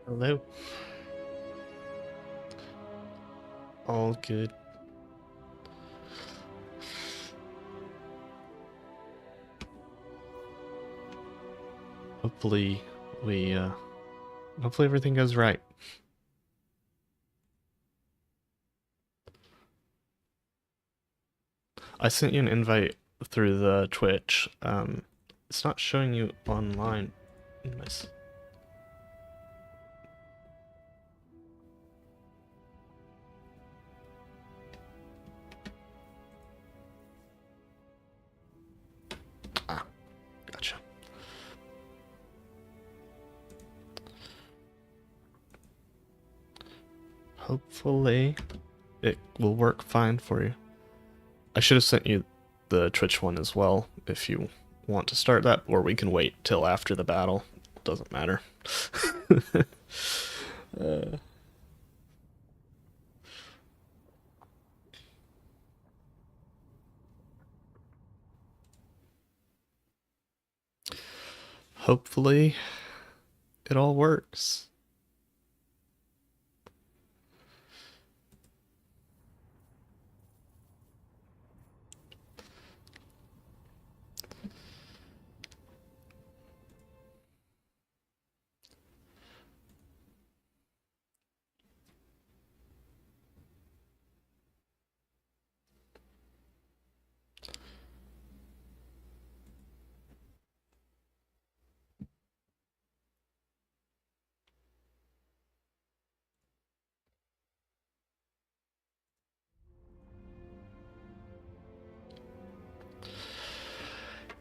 Hello. All good. Hopefully we hopefully everything goes right. I sent you an invite through the Twitch. It's not showing you online. Nice. Ah, gotcha. Hopefully it will work fine for you. I should have sent you the Twitch one as well if you want to start that, or we can wait till after the battle. Doesn't matter. Hopefully it all works.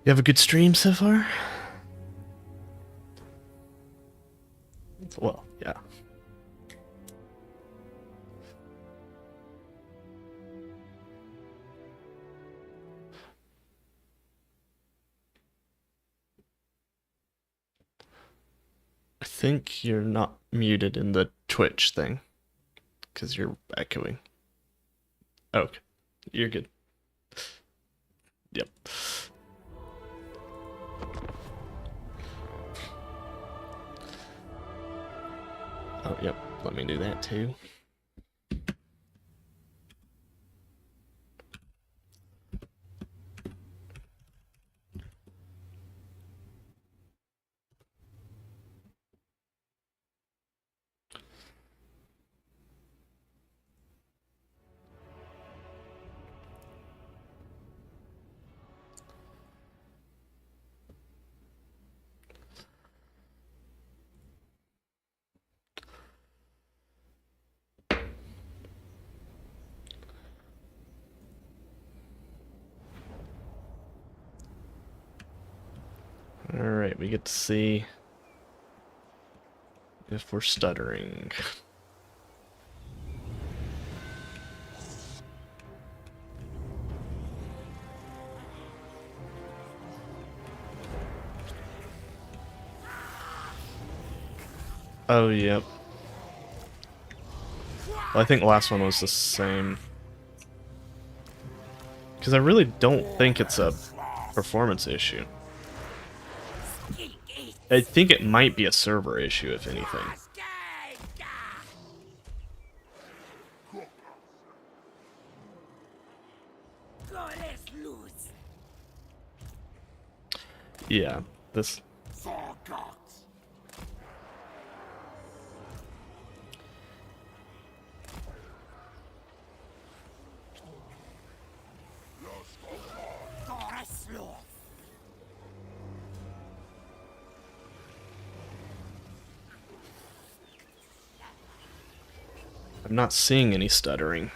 You have a good stream so far? Well, yeah. I think you're not muted in the Twitch thing, because you're echoing. Okay, you're good. Yep. Oh, yep. Let me do that too. Alright, we get to see if we're stuttering. Oh, yep. Well, I think the last one was the same. Because I really don't think it's a performance issue. I think it might be a server issue, if anything. Yeah, this... I'm not seeing any stuttering.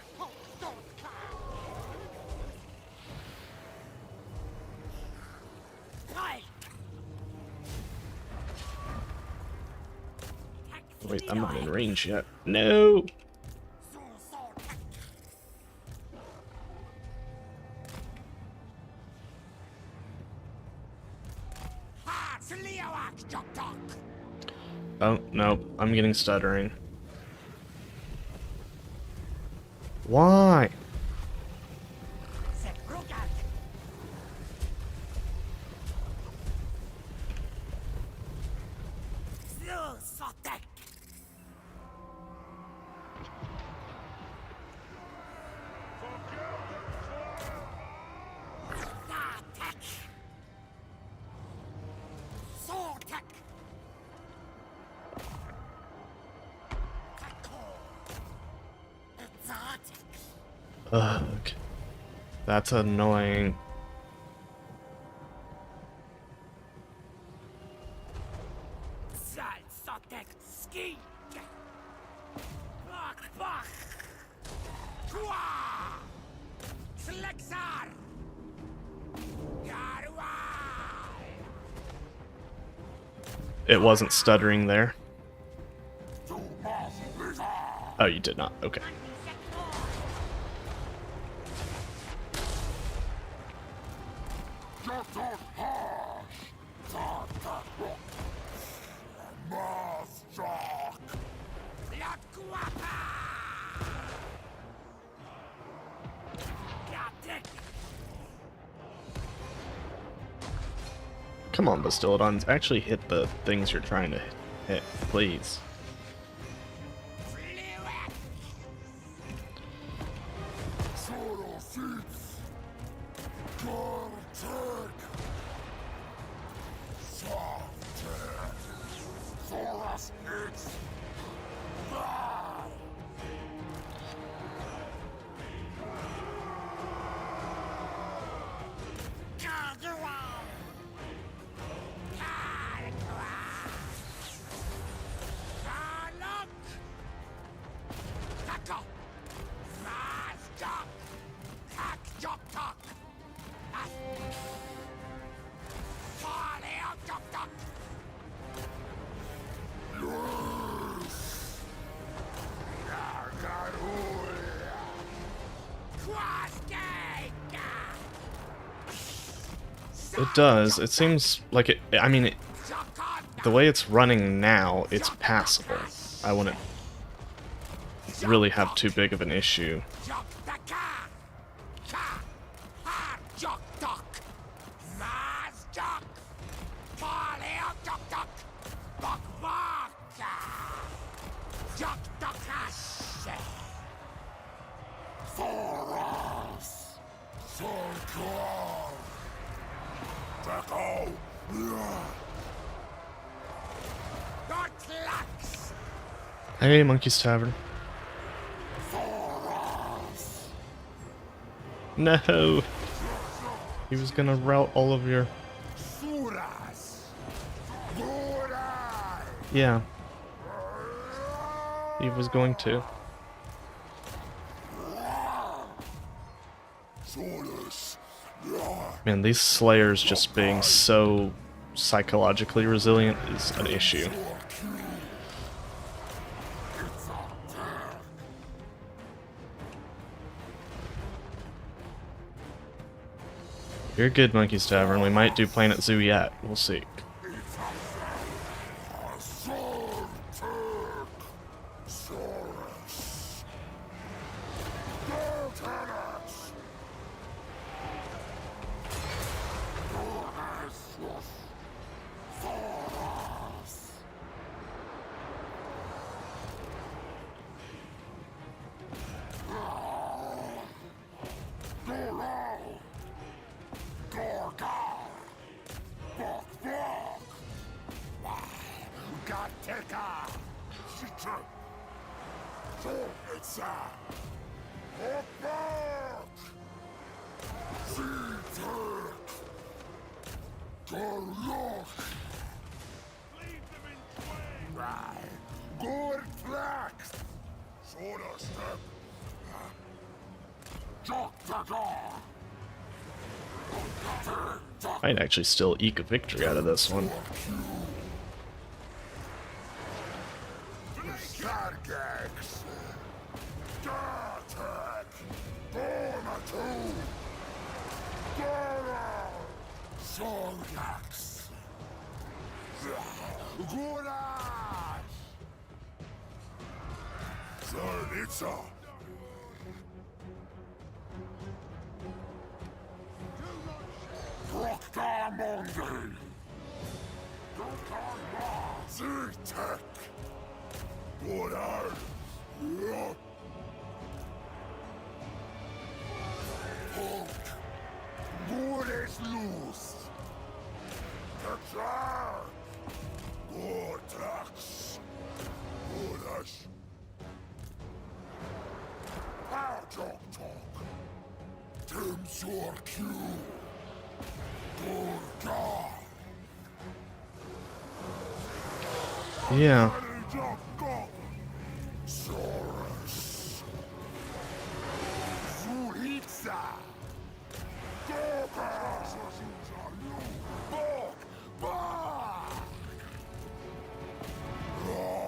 Wait, I'm not in range yet. No! Oh, no, I'm getting stuttering. Why? Ugh. That's annoying. It wasn't stuttering there. Oh, you did not. Okay. Come on, Bastillodons. Actually hit the things you're trying to hit, please. It does. It seems like it. I mean, the way it's running now, it's passable. I wouldn't really have too big of an issue. Hey, Monkey's Tavern. No! He was gonna rout all of your... Yeah. He was going to. Man, these Slayers just being so psychologically resilient is an issue. You're good, Monkey's Tavern. We might do Planet Zoo yet. We'll see. Might actually still eke a victory out of this one. Yeah.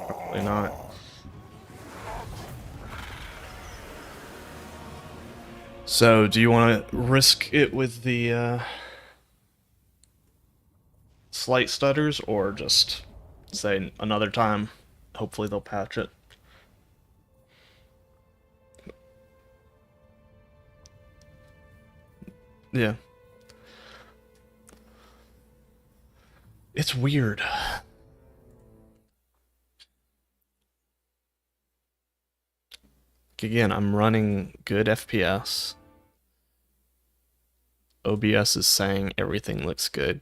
Probably not. So, do you want to risk it with the slight stutters, or just say another time? Hopefully they'll patch it. Yeah. It's weird. Again, I'm running good FPS. OBS is saying everything looks good.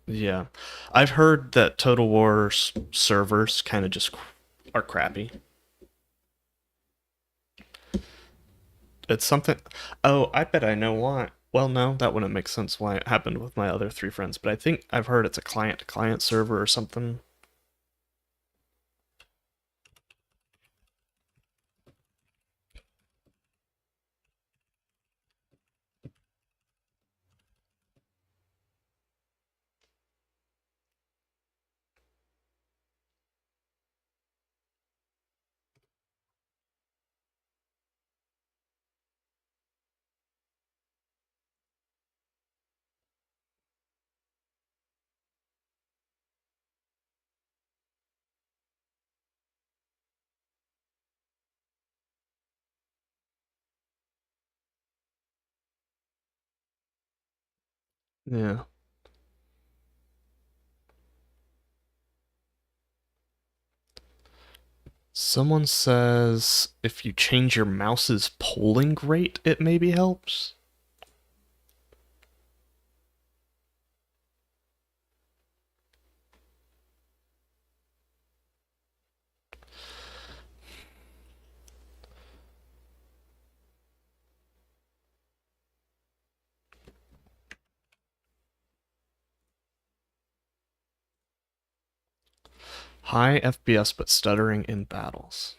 Yeah. I've heard that Total War servers kind of just are crappy. It's something. Oh, I bet I know why. Well, no, that wouldn't make sense why it happened with my other three friends, but I think I've heard it's a client-to-client server or something. Yeah. Someone says if you change your mouse's polling rate, it maybe helps. High FPS but stuttering in battles.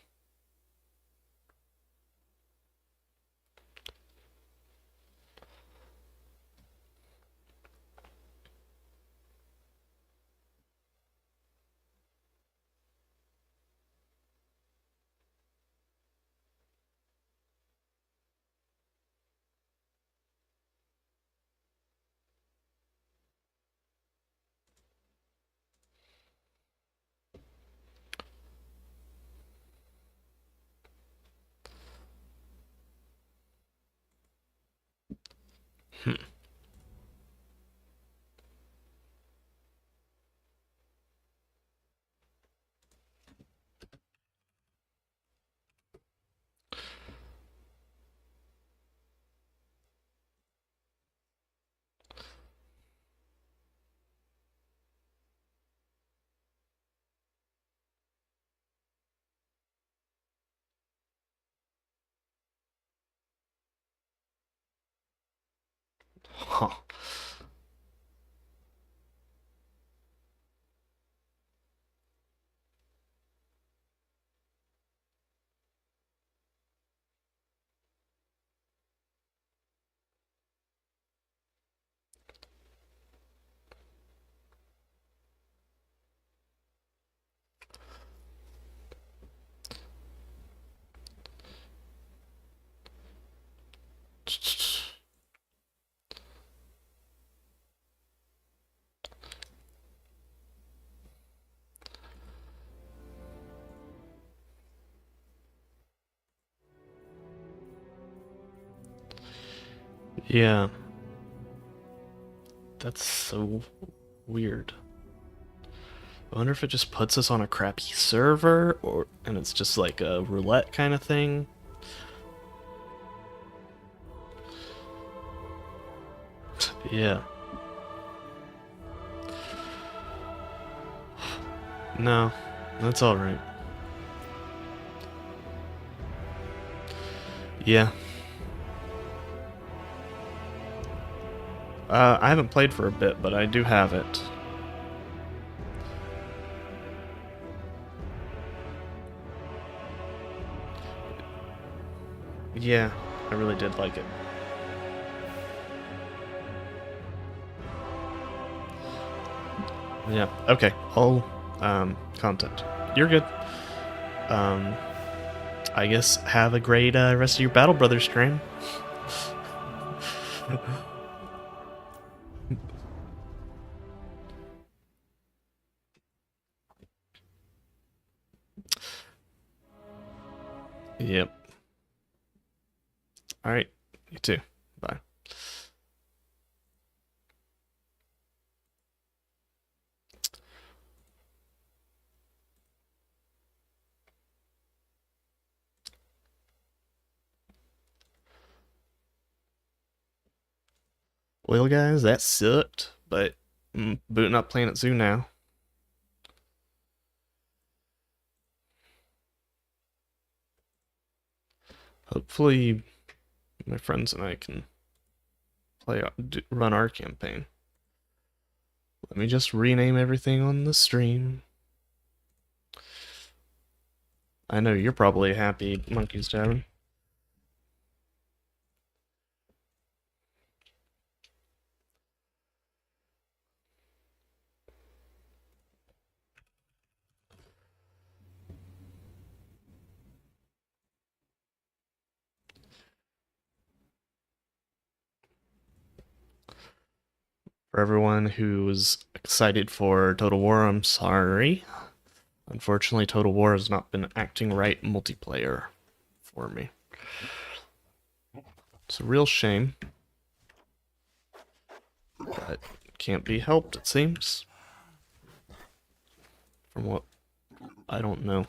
Hmm. Huh. Yeah. That's so weird. I wonder if it just puts us on a crappy server, or and it's just like a roulette kind of thing. Yeah. No, that's alright. Yeah. I haven't played for a bit, but I do have it. Yeah, I really did like it. Yeah, okay. All content. You're good. Um, I guess have a great rest of your Battle Brothers stream. Yep. Alright, you too. Bye. Well, guys, that sucked, but booting up Planet Zoo now. Hopefully, my friends and I can run our campaign. Let me just rename everything on the stream. I know you're probably happy, Monkey's Tavern. For everyone who was excited for Total War, I'm sorry. Unfortunately, Total War has not been acting right multiplayer for me. It's a real shame. But can't be helped, it seems. From what I don't know.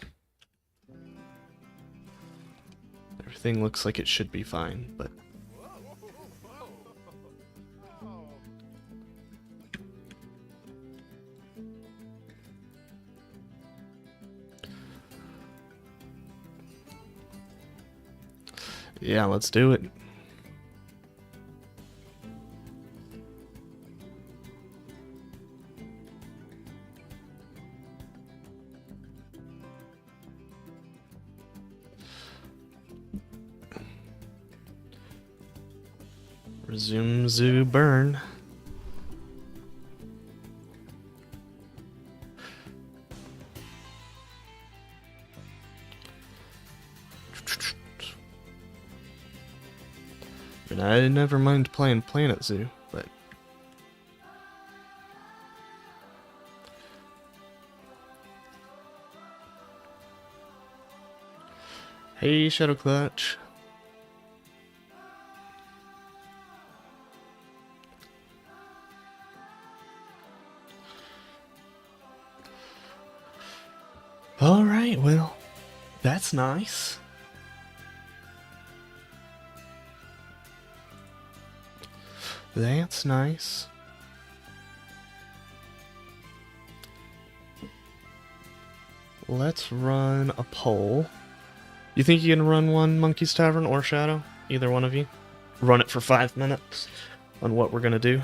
Everything looks like it should be fine, but yeah, let's do it. Resume Zoo Bern. And I never mind playing Planet Zoo, but hey, Shadow Clutch. Alright, well, that's nice. That's nice. Let's run a poll. You think you can run one Monkey's Tavern or Shadow? Either one of you? Run it for 5 minutes on what we're gonna do.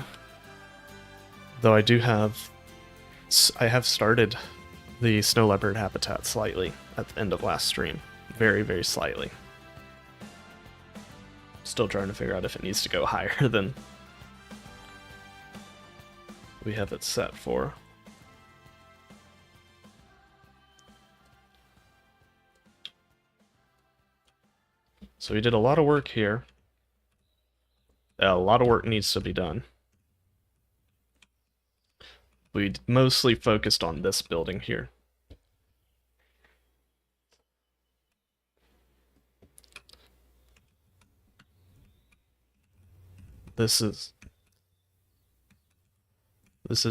Though I have started the snow leopard habitat slightly at the end of last stream. Very, very slightly. Still trying to figure out if it needs to go higher than we have it set for. So we did a lot of work here. A lot of work needs to be done. We mostly focused on this building here. This is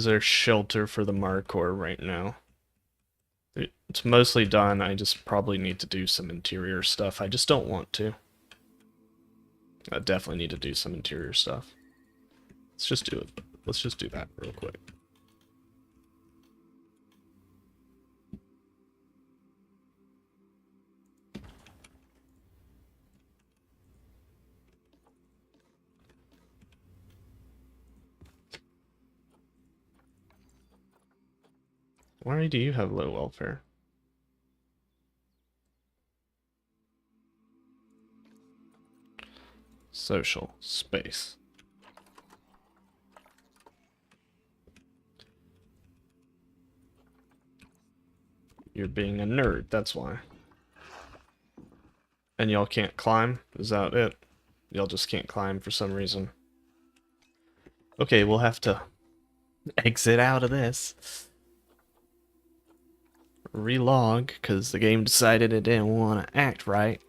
our shelter for the Markhor right now. It's mostly done. I just probably need to do some interior stuff. I just don't want to. I definitely need to do some interior stuff. Let's just do it. Let's just do that real quick. Why do you have low welfare? Social space. You're being a nerd, that's why. And y'all can't climb? Is that it? Y'all just can't climb for some reason. Okay, we'll have to exit out of this. Relog, because the game decided it didn't want to act right.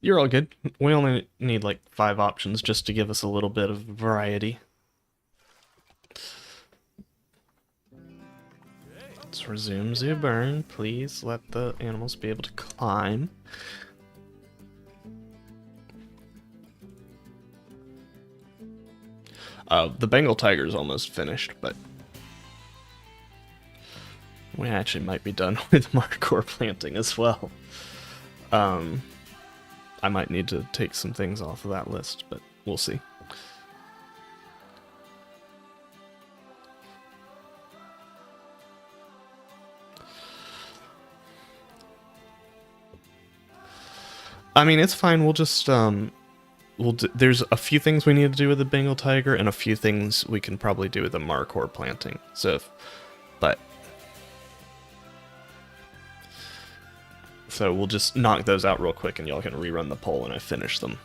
You're all good. We only need like 5 options just to give us a little bit of variety. Let's resume Zoo Bern. Please let the animals be able to climb. The Bengal tiger's almost finished, but we actually might be done with Markor planting as well. I might need to take some things off of that list, but we'll see. I mean, it's fine. We'll just there's a few things we need to do with the Bengal tiger, and a few things we can probably do with the Markor planting. So we'll just knock those out real quick, and y'all can rerun the poll when I finish them.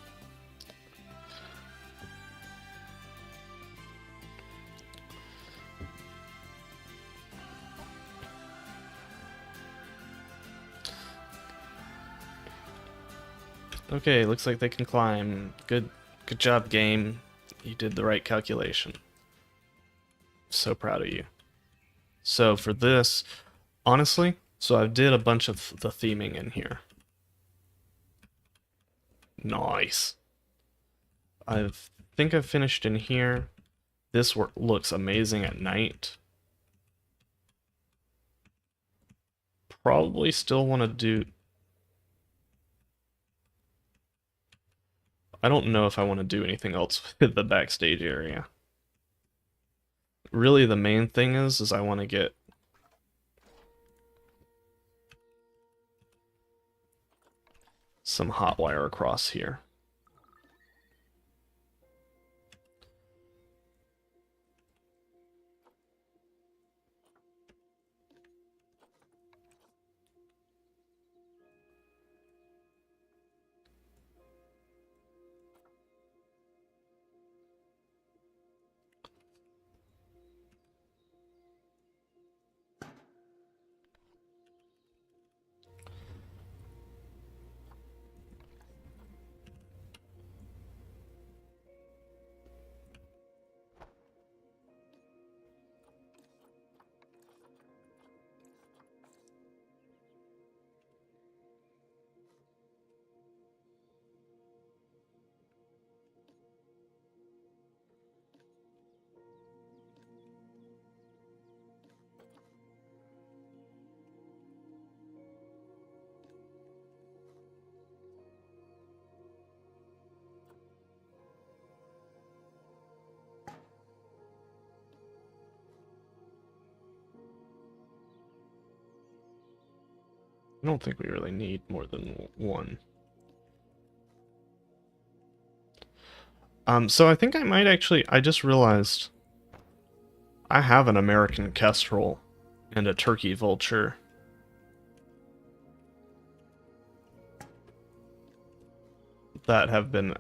Okay, looks like they can climb. Good job, game. You did the right calculation. So proud of you. So for this, honestly, so I did a bunch of the theming in here. Nice. I think I've finished in here. This looks amazing at night. Probably still want to do... I don't know if I want to do anything else with the backstage area. Really, the main thing is I want to get some hot wire across here. I don't think we really need more than one. So I think I might actually... I just realized I have an American kestrel and a turkey vulture. That have been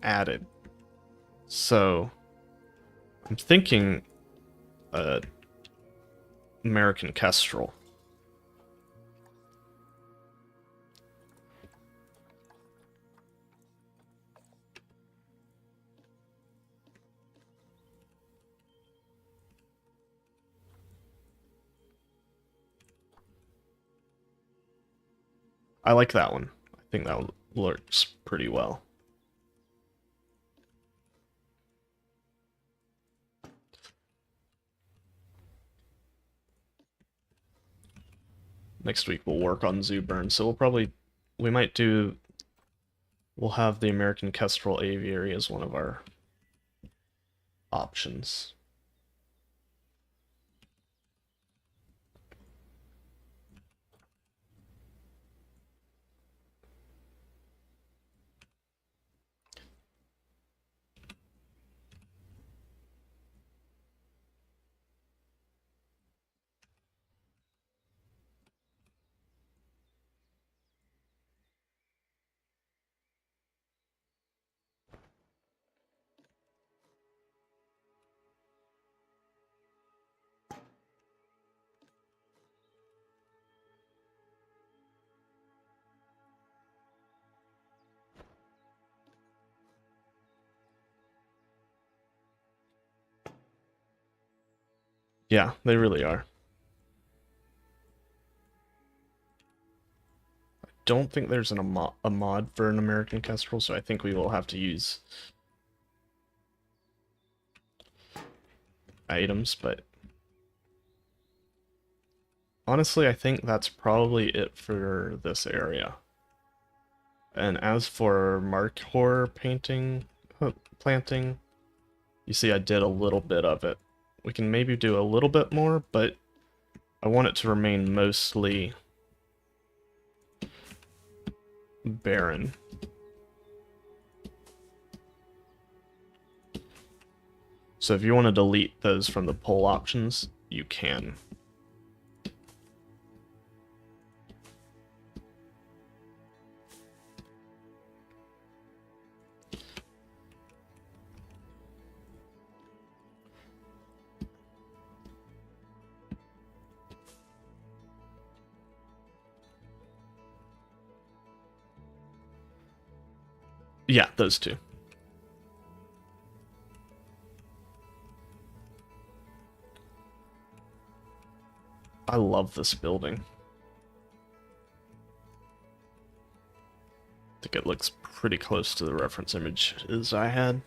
added. So I'm thinking American Kestrel. I like that one. I think that works pretty well. Next week we'll work on Bern, so we'll have the American Kestrel Aviary as one of our options. Yeah, they really are. I don't think there's a mod for an American Kestrel, so I think we will have to use items, but honestly, I think that's probably it for this area. And as for markhor planting, you see I did a little bit of it. We can maybe do a little bit more, but I want it to remain mostly barren. So if you want to delete those from the poll options, you can. Yeah, those two. I love this building. I think it looks pretty close to the reference images I had.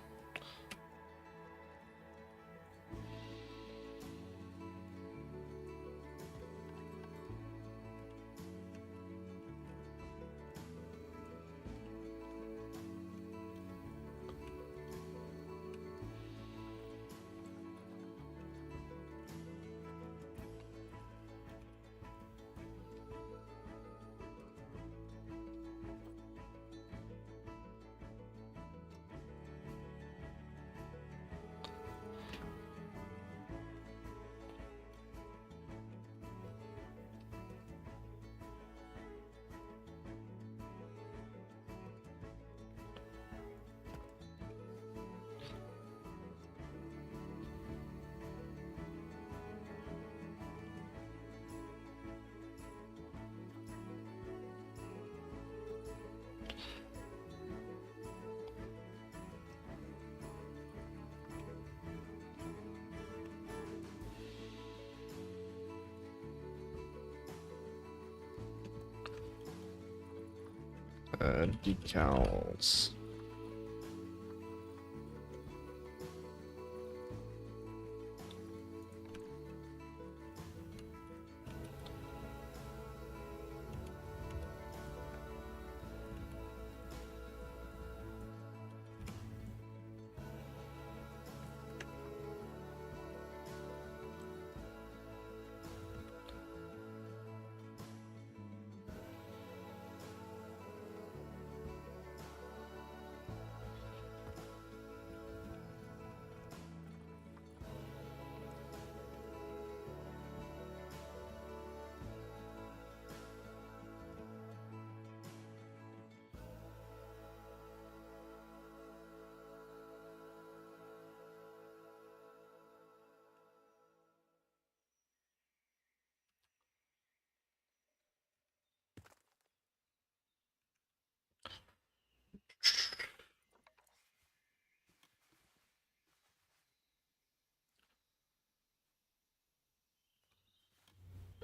Decals.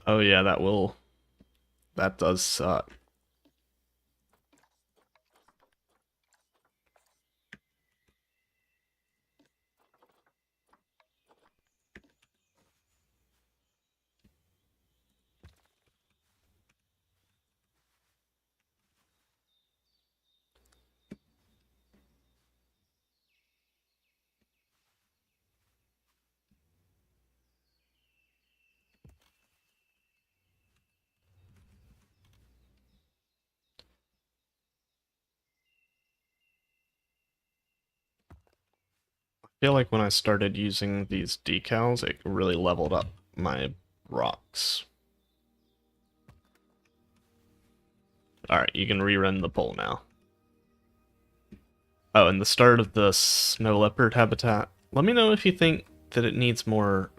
Oh yeah, that does suck. I feel like when I started using these decals, it really leveled up my rocks. Alright, you can rerun the poll now. Oh, and the start of the snow leopard habitat. Let me know if you think that it needs more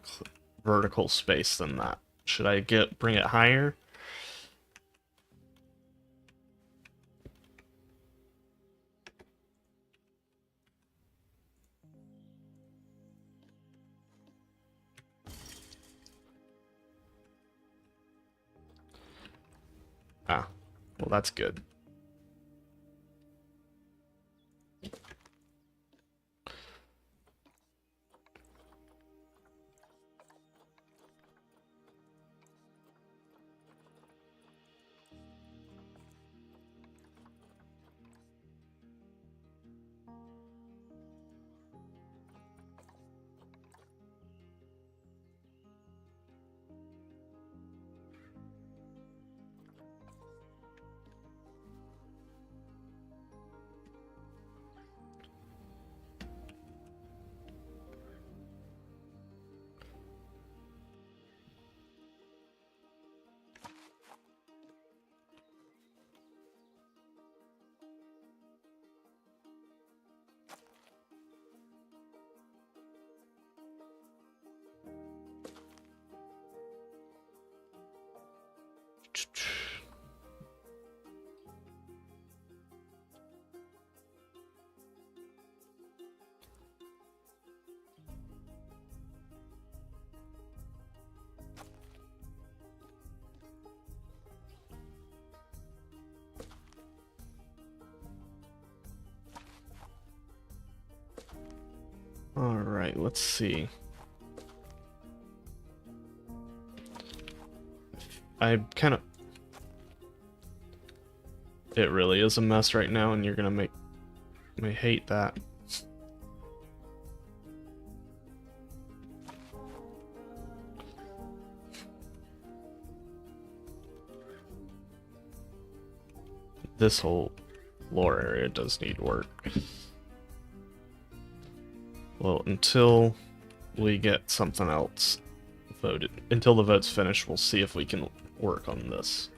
vertical space than that. Should I bring it higher? Ah, well that's good. Alright, let's see. I kind of... It really is a mess right now, and you're gonna make me hate that. This whole lore area does need work. Well, until we get something else voted, until the vote's finished, we'll see if we can work on this.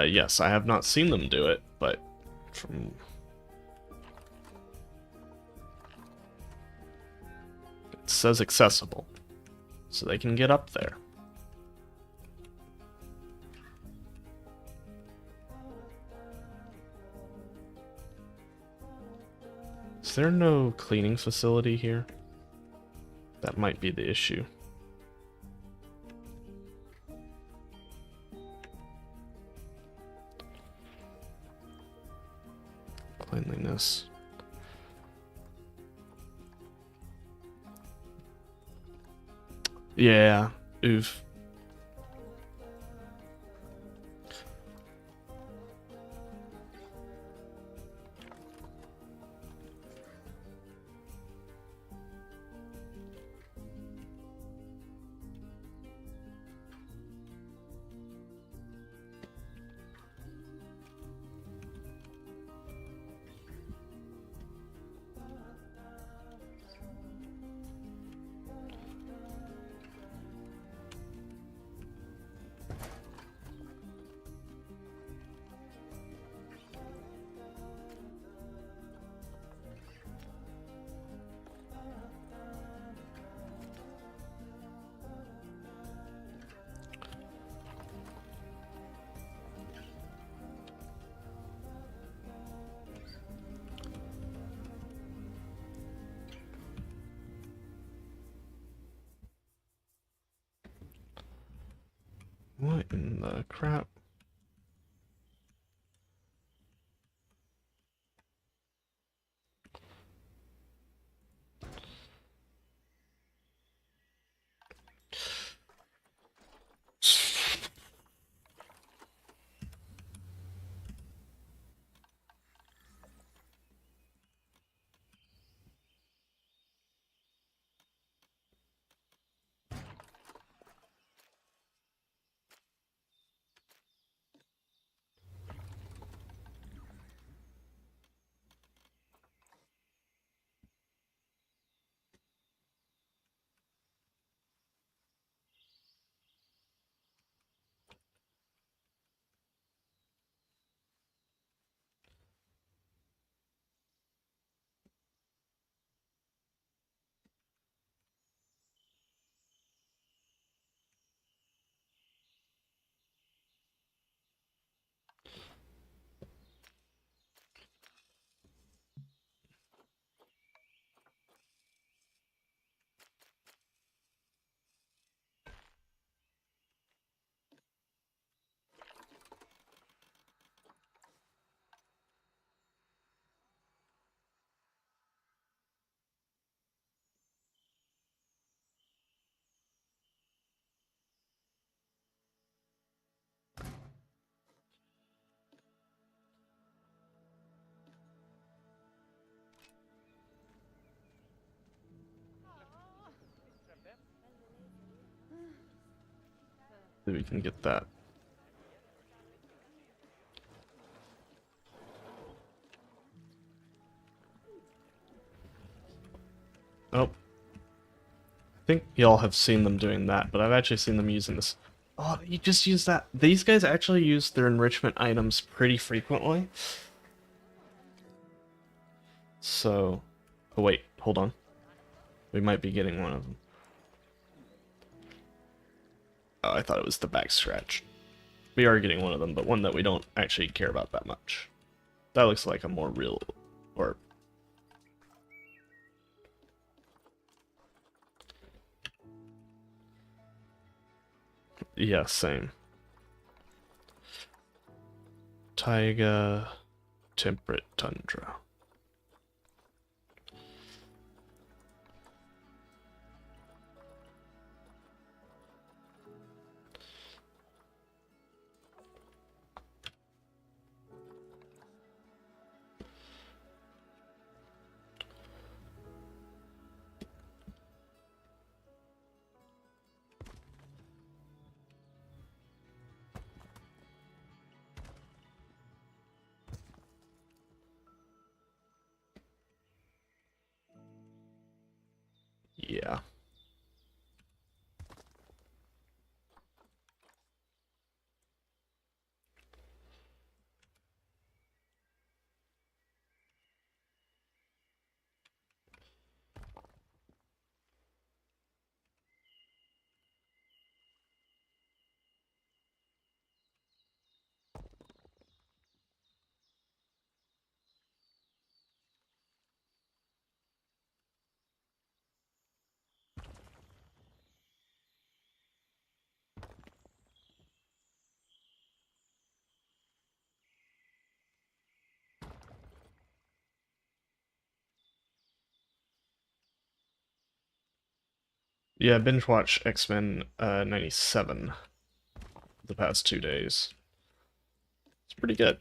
Yes, I have not seen them do it, but from... It says accessible, so they can get up there. Is there no cleaning facility here? That might be the issue. Cleanliness. Yeah, oof. What in the crap? Maybe we can get that. Oh. I think y'all have seen them doing that, but I've actually seen them using this. Oh, you just use that. These guys actually use their enrichment items pretty frequently. So, oh wait, hold on. We might be getting one of them. Oh, I thought it was the back scratch. We are getting one of them, but one that we don't actually care about that much. That looks like a more real, or... yeah, same. Taiga, temperate tundra. Yeah. Yeah, binge watch X-Men 97 the past 2 days. It's pretty good.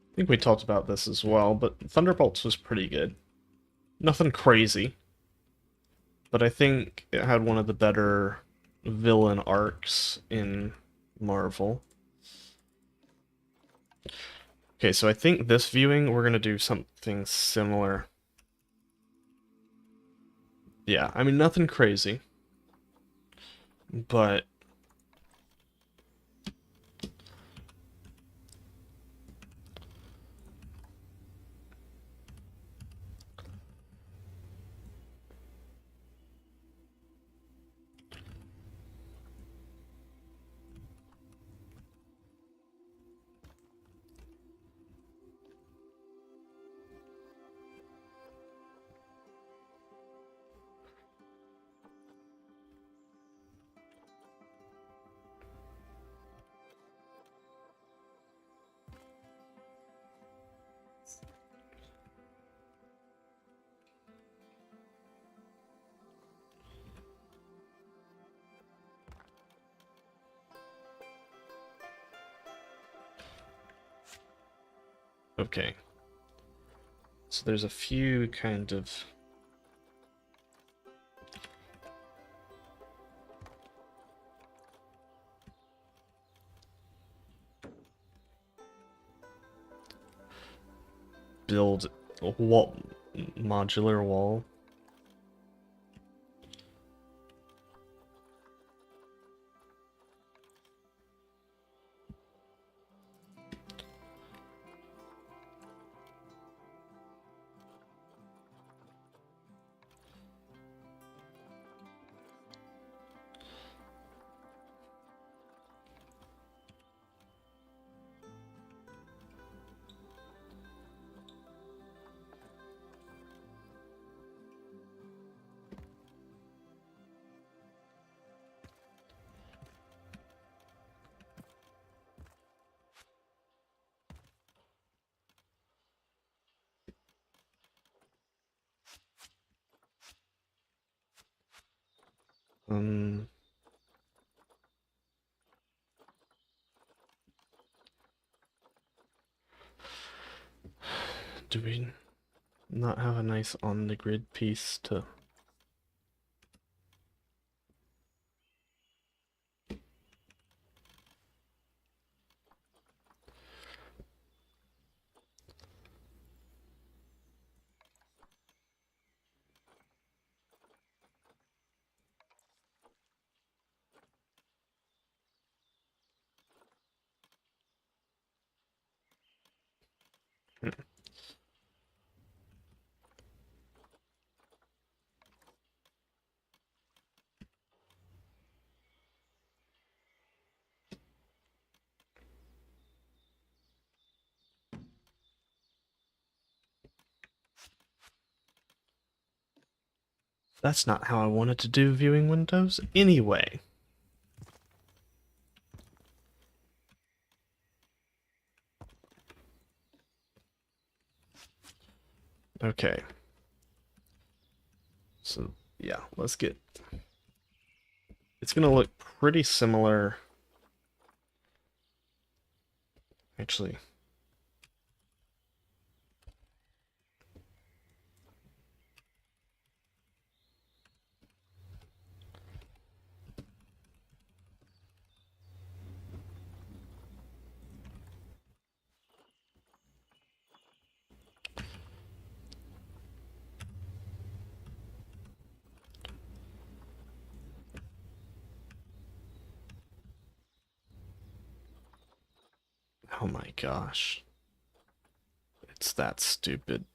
I think we talked about this as well, but Thunderbolts was pretty good. Nothing crazy, but I think it had one of the better villain arcs in Marvel. Okay, so I think this viewing we're gonna do something similar. Yeah, I mean nothing crazy, but Okay. So there's a few kind of... build a wall, modular wall. Um, do we not have a nice on the grid piece to... That's not how I wanted to do viewing windows anyway. Okay. So, yeah, let's get... It's gonna look pretty similar. Actually, oh my gosh. It's that stupid.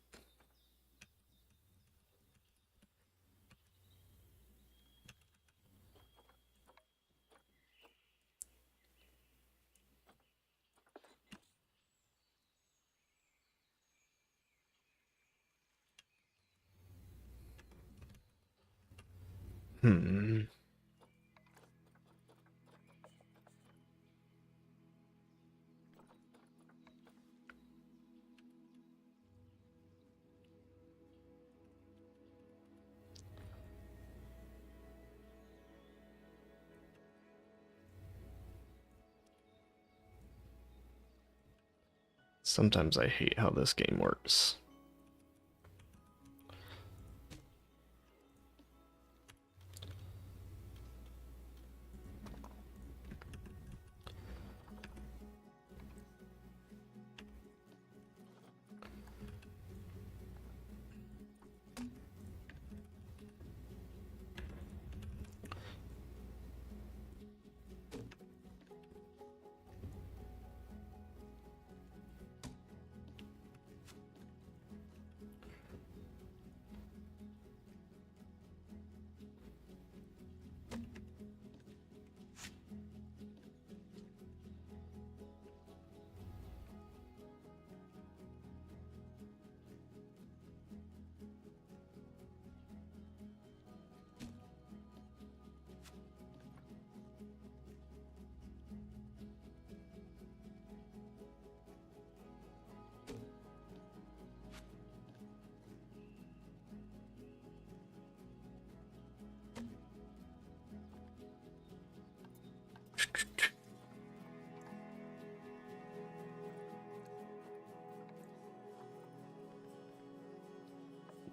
Hmm. Sometimes I hate how this game works.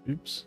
Oops.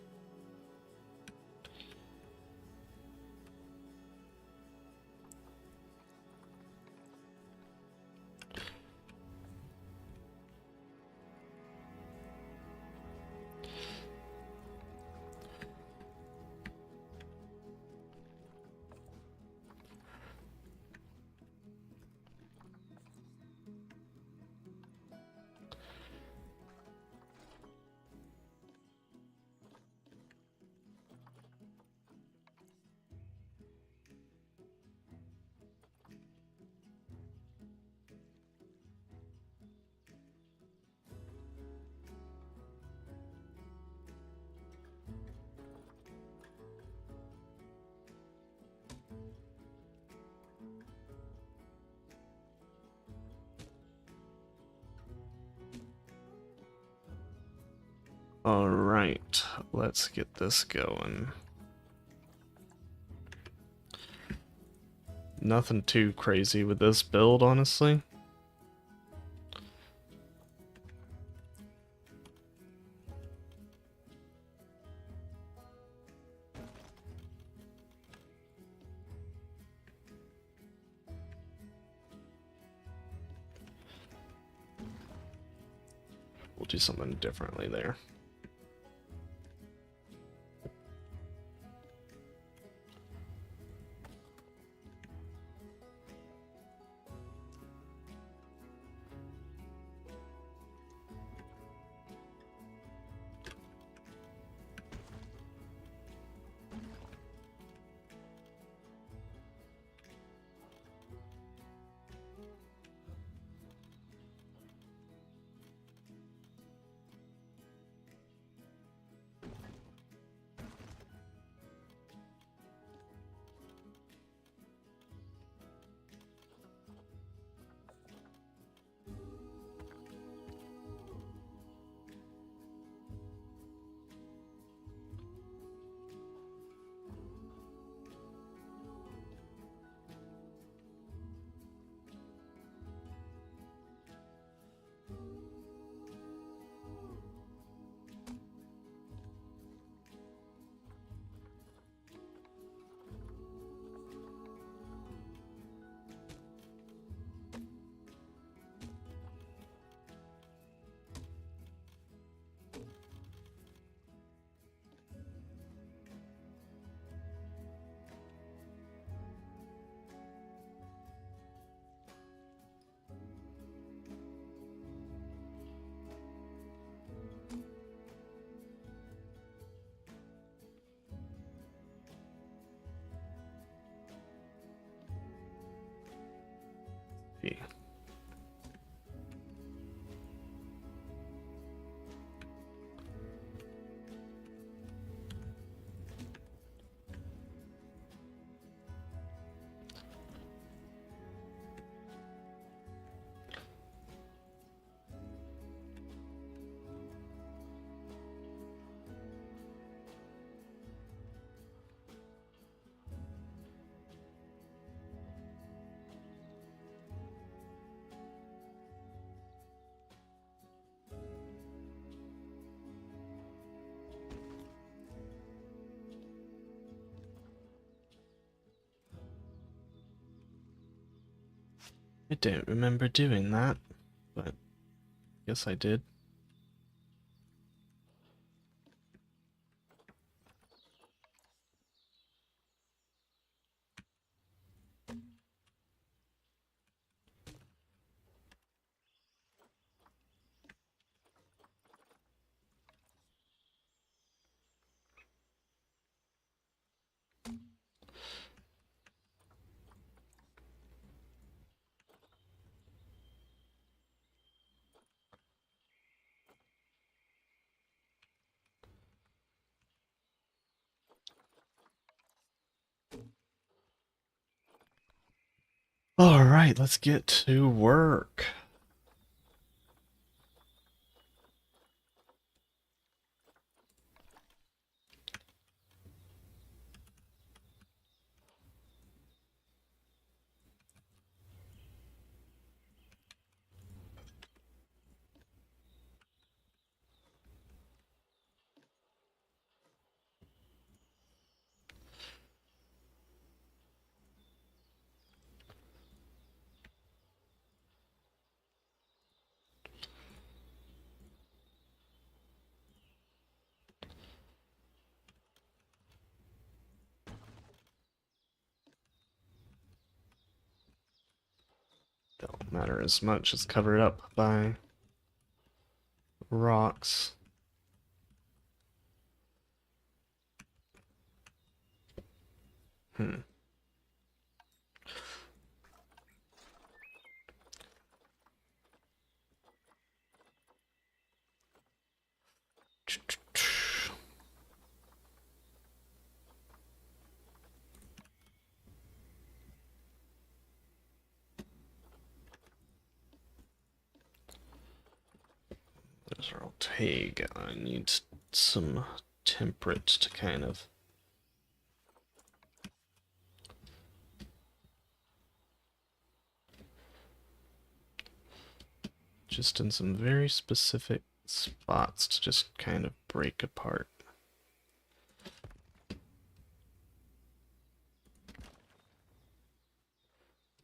Alright, let's get this going. Nothing too crazy with this build, honestly. We'll do something differently there. Yeah. I don't remember doing that, but guess I did. Alright, let's get to work. matter as much. It's covered up by rocks. Hmm. Those are all take. I need some temperate to kind of just in some very specific spots to just kind of break apart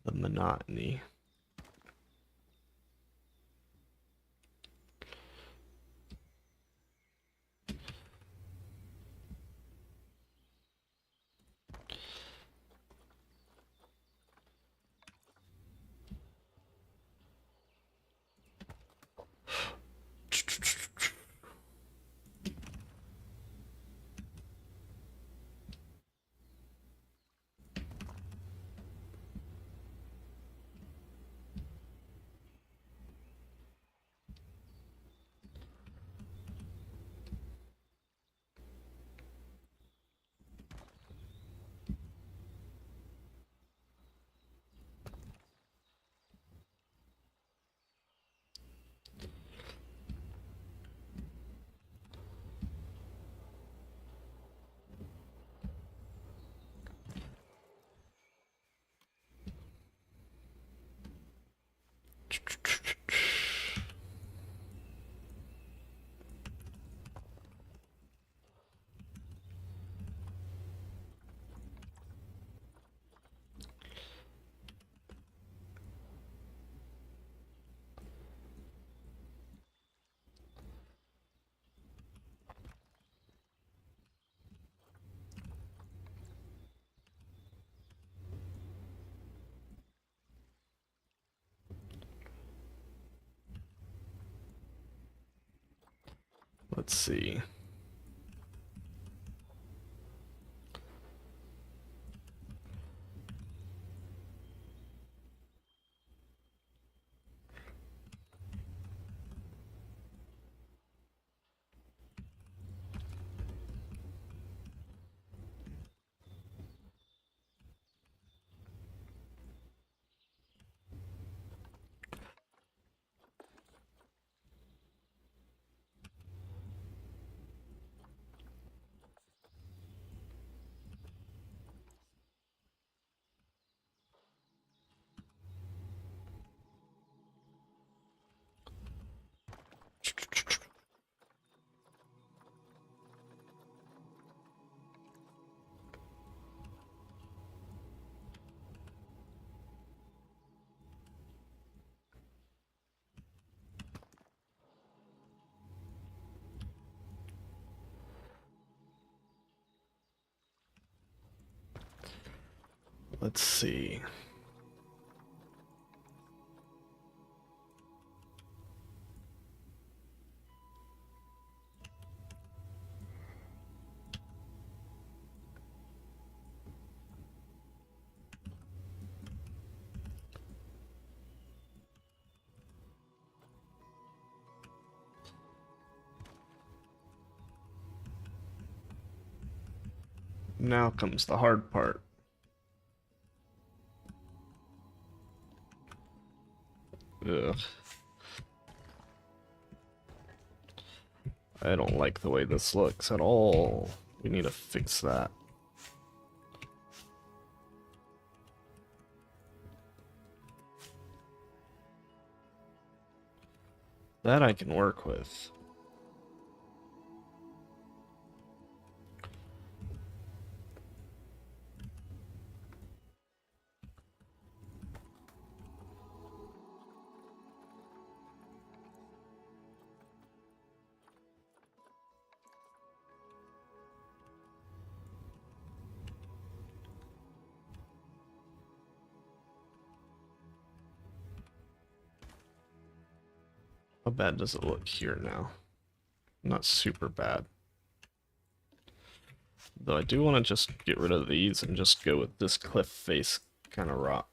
the monotony. Let's see. Let's see. Now comes the hard part. Ugh. I don't like the way this looks at all. We need to fix that. That I can work with. bad does it look here now? Not super bad. Though I do want to just get rid of these and just go with this cliff face kind of rock.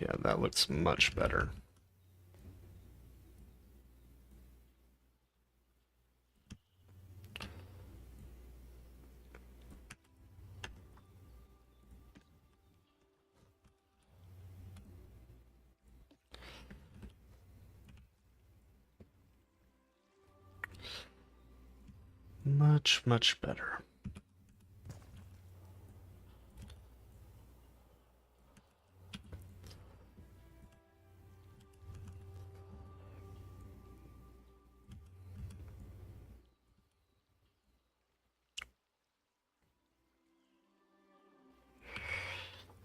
Yeah, that looks much better. Much, much better.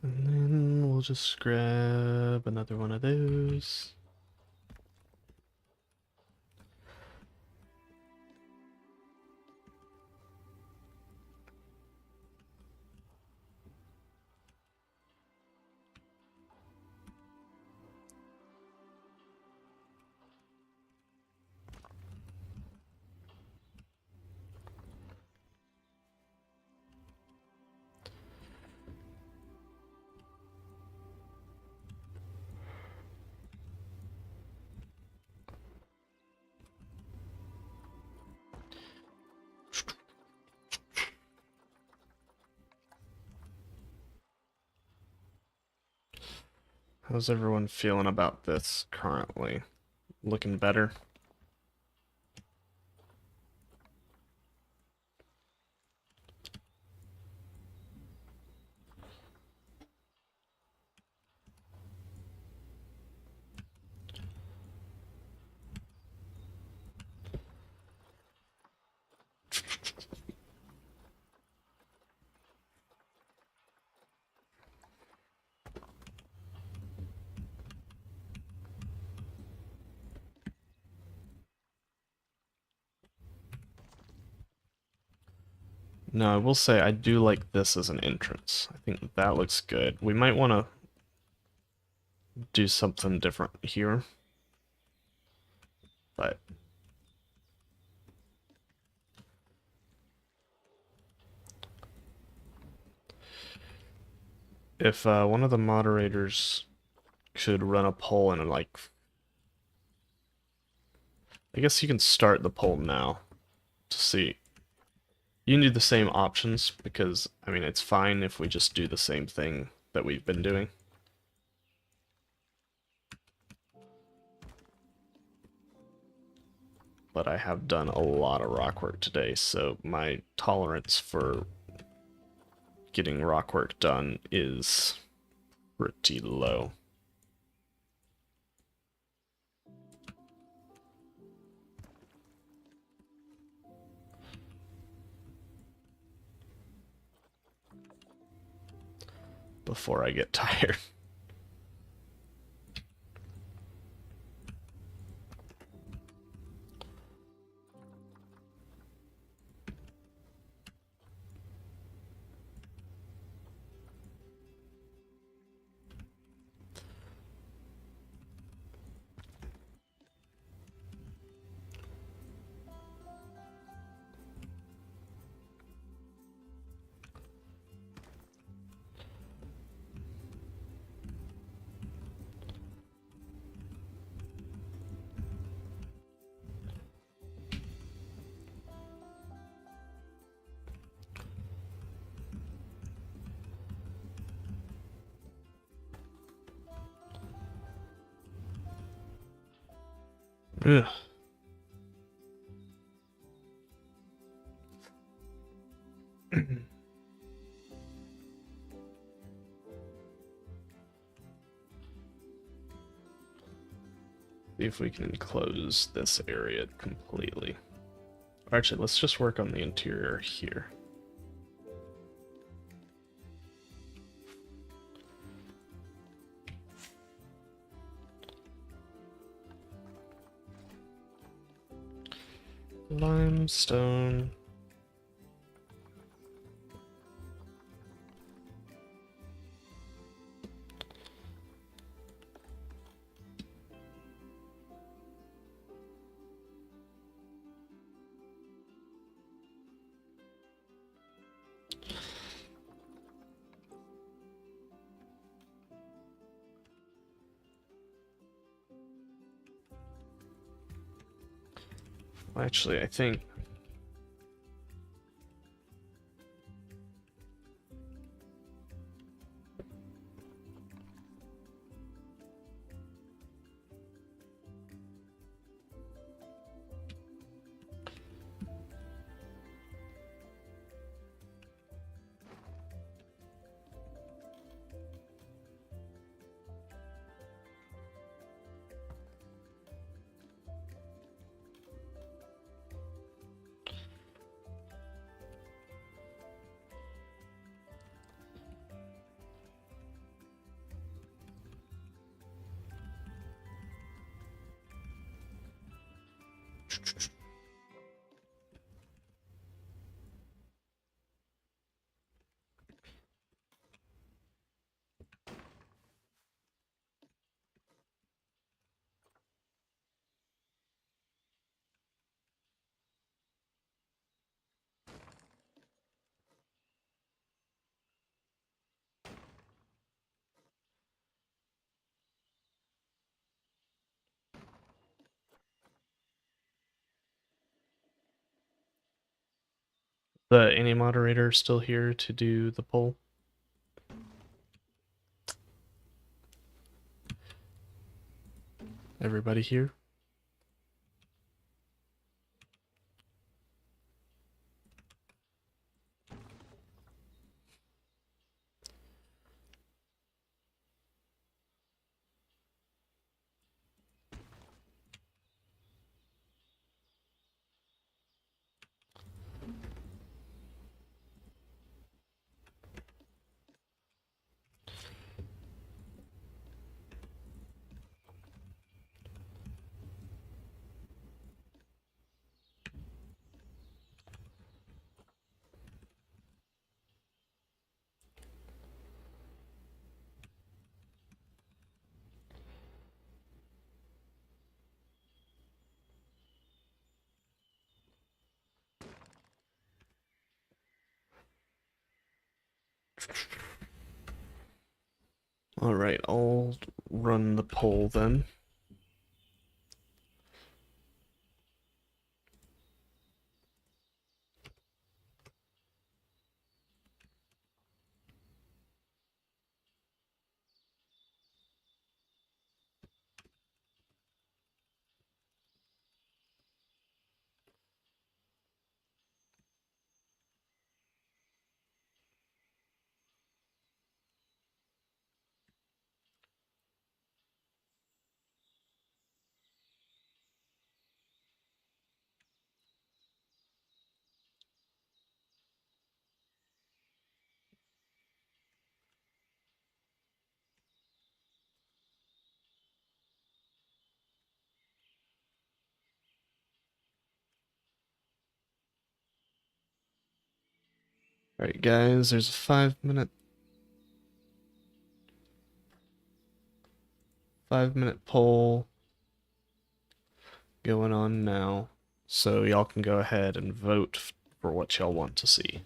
And then we'll just grab another one of those. How's everyone feeling about this currently? Looking better? No, I will say I do like this as an entrance. I think that looks good. We might want to do something different here. But if one of the moderators could run a poll and like, I guess you can start the poll now to see. You can do the same options because, I mean, it's fine if we just do the same thing that we've been doing. But I have done a lot of rock work today, so my tolerance for getting rock work done is pretty low. Before I get tired. Ugh. See if we can enclose this area completely. Actually, let's just work on the interior here. Limestone. Actually, I think any moderator still here to do the poll. Everybody here? Alright, I'll run the poll then. Alright guys, there's a 5-minute poll going on now, so y'all can go ahead and vote for what y'all want to see.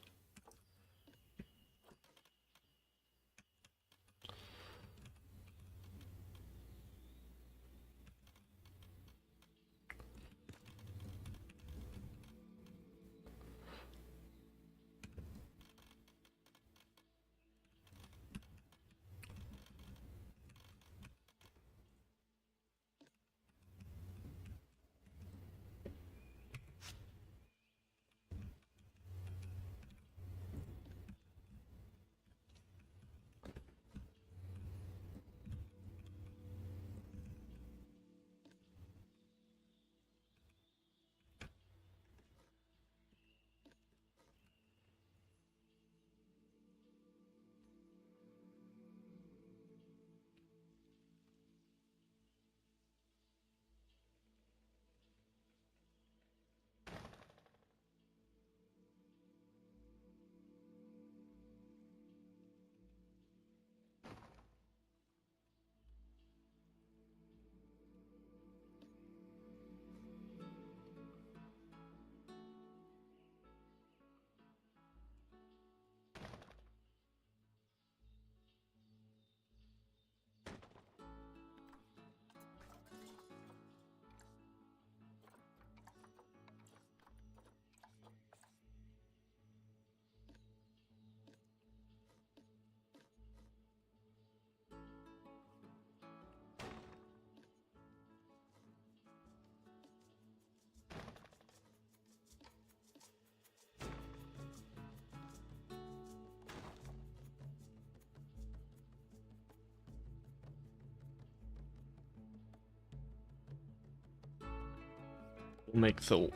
We'll make the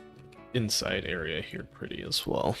inside area here pretty as well.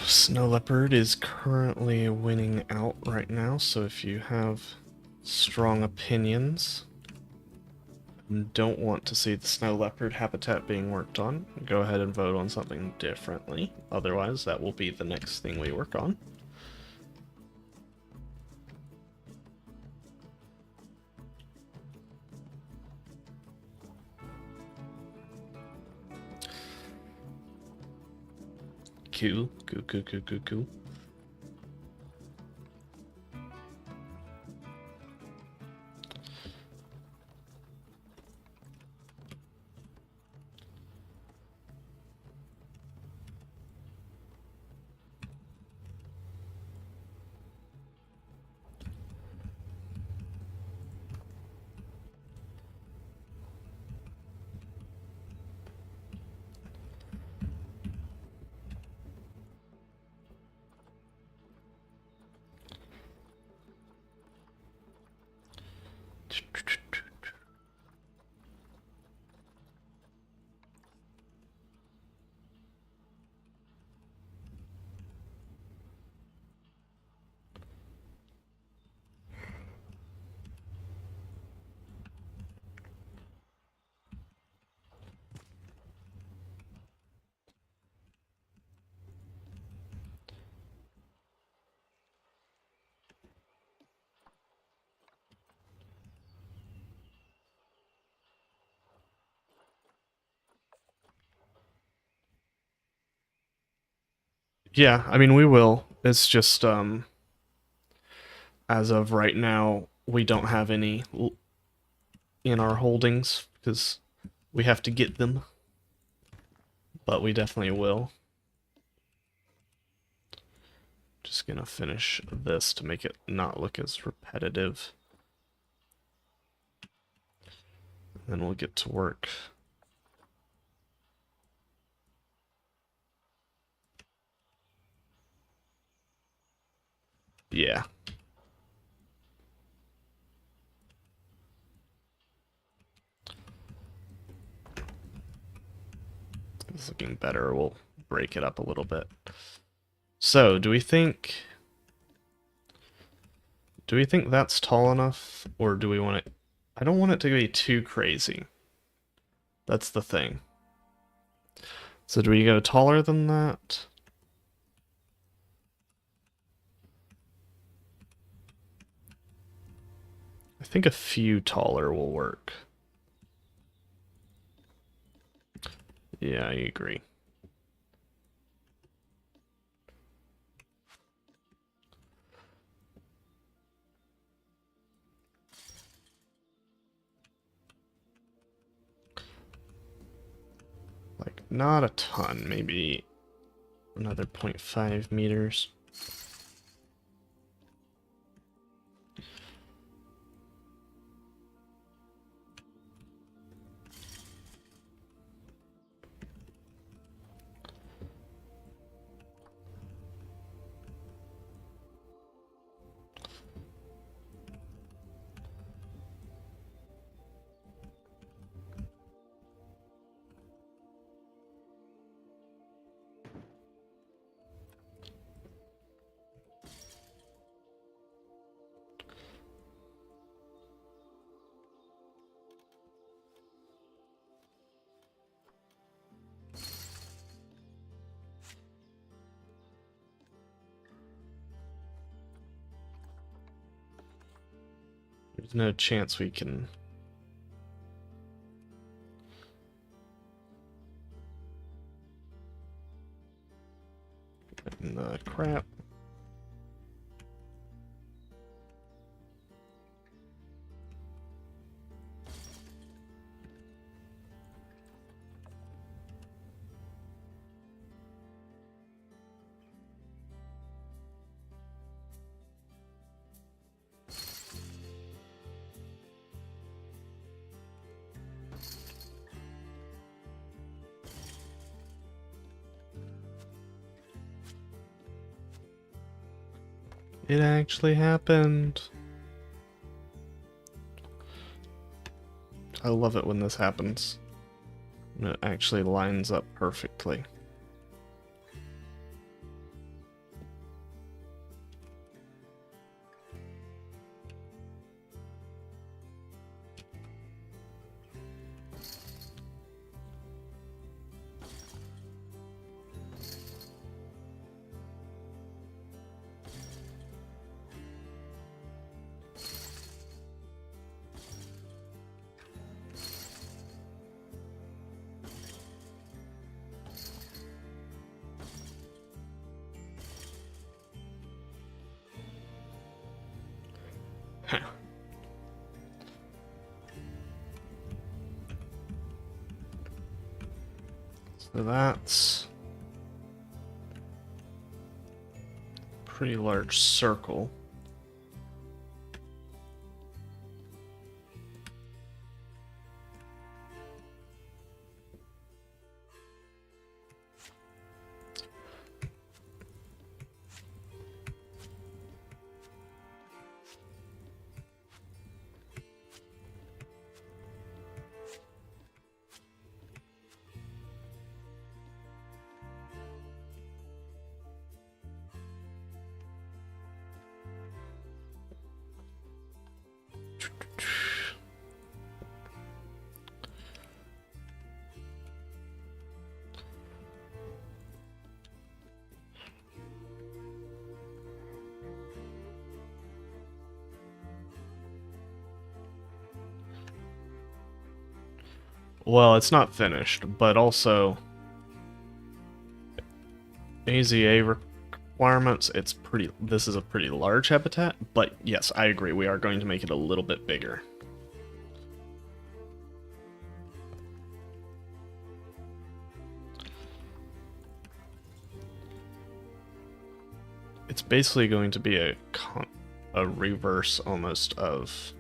Snow Leopard is currently winning out right now, so if you have strong opinions and don't want to see the Snow Leopard habitat being worked on, go ahead and vote on something differently. Otherwise, that will be the next thing we work on. Cool. Yeah, I mean, we will. It's just, as of right now, we don't have any in our holdings because we have to get them. But we definitely will. Just gonna finish this to make it not look as repetitive. Then we'll get to work. Yeah. It's looking better. We'll break it up a little bit. So, do we think that's tall enough, or do we want it? I don't want it to be too crazy. That's the thing. So do we go taller than that? I think a few taller will work. Yeah, I agree. Like, not a ton, maybe another 0.5 meters. There's no chance we can... crap. It actually happened. I love it when this happens. When it actually lines up perfectly. So that's a pretty large circle. Well, it's not finished, but also AZA requirements, this is a pretty large habitat, but yes, I agree, we are going to make it a little bit bigger. It's basically going to be a reverse almost of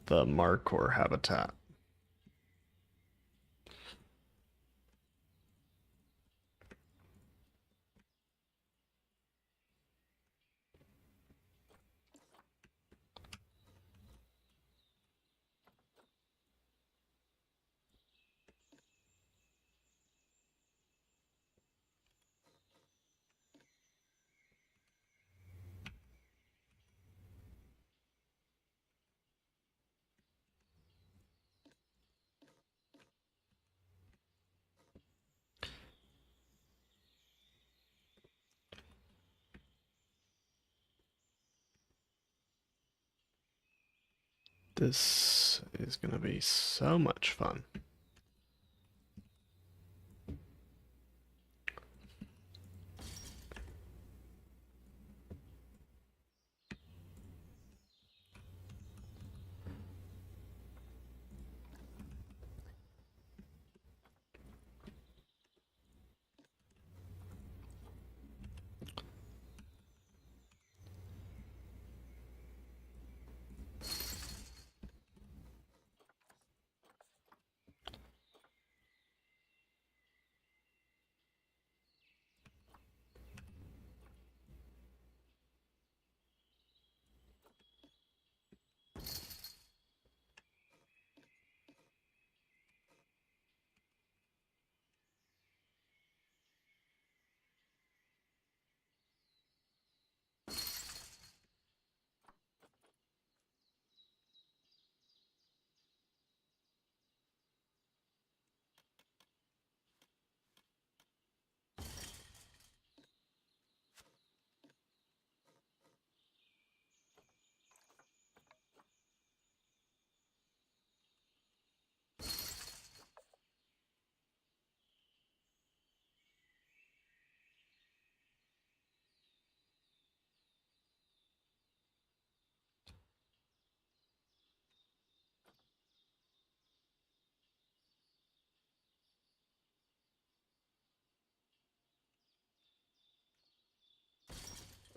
the Markor habitat. This is going to be so much fun.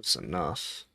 Close enough.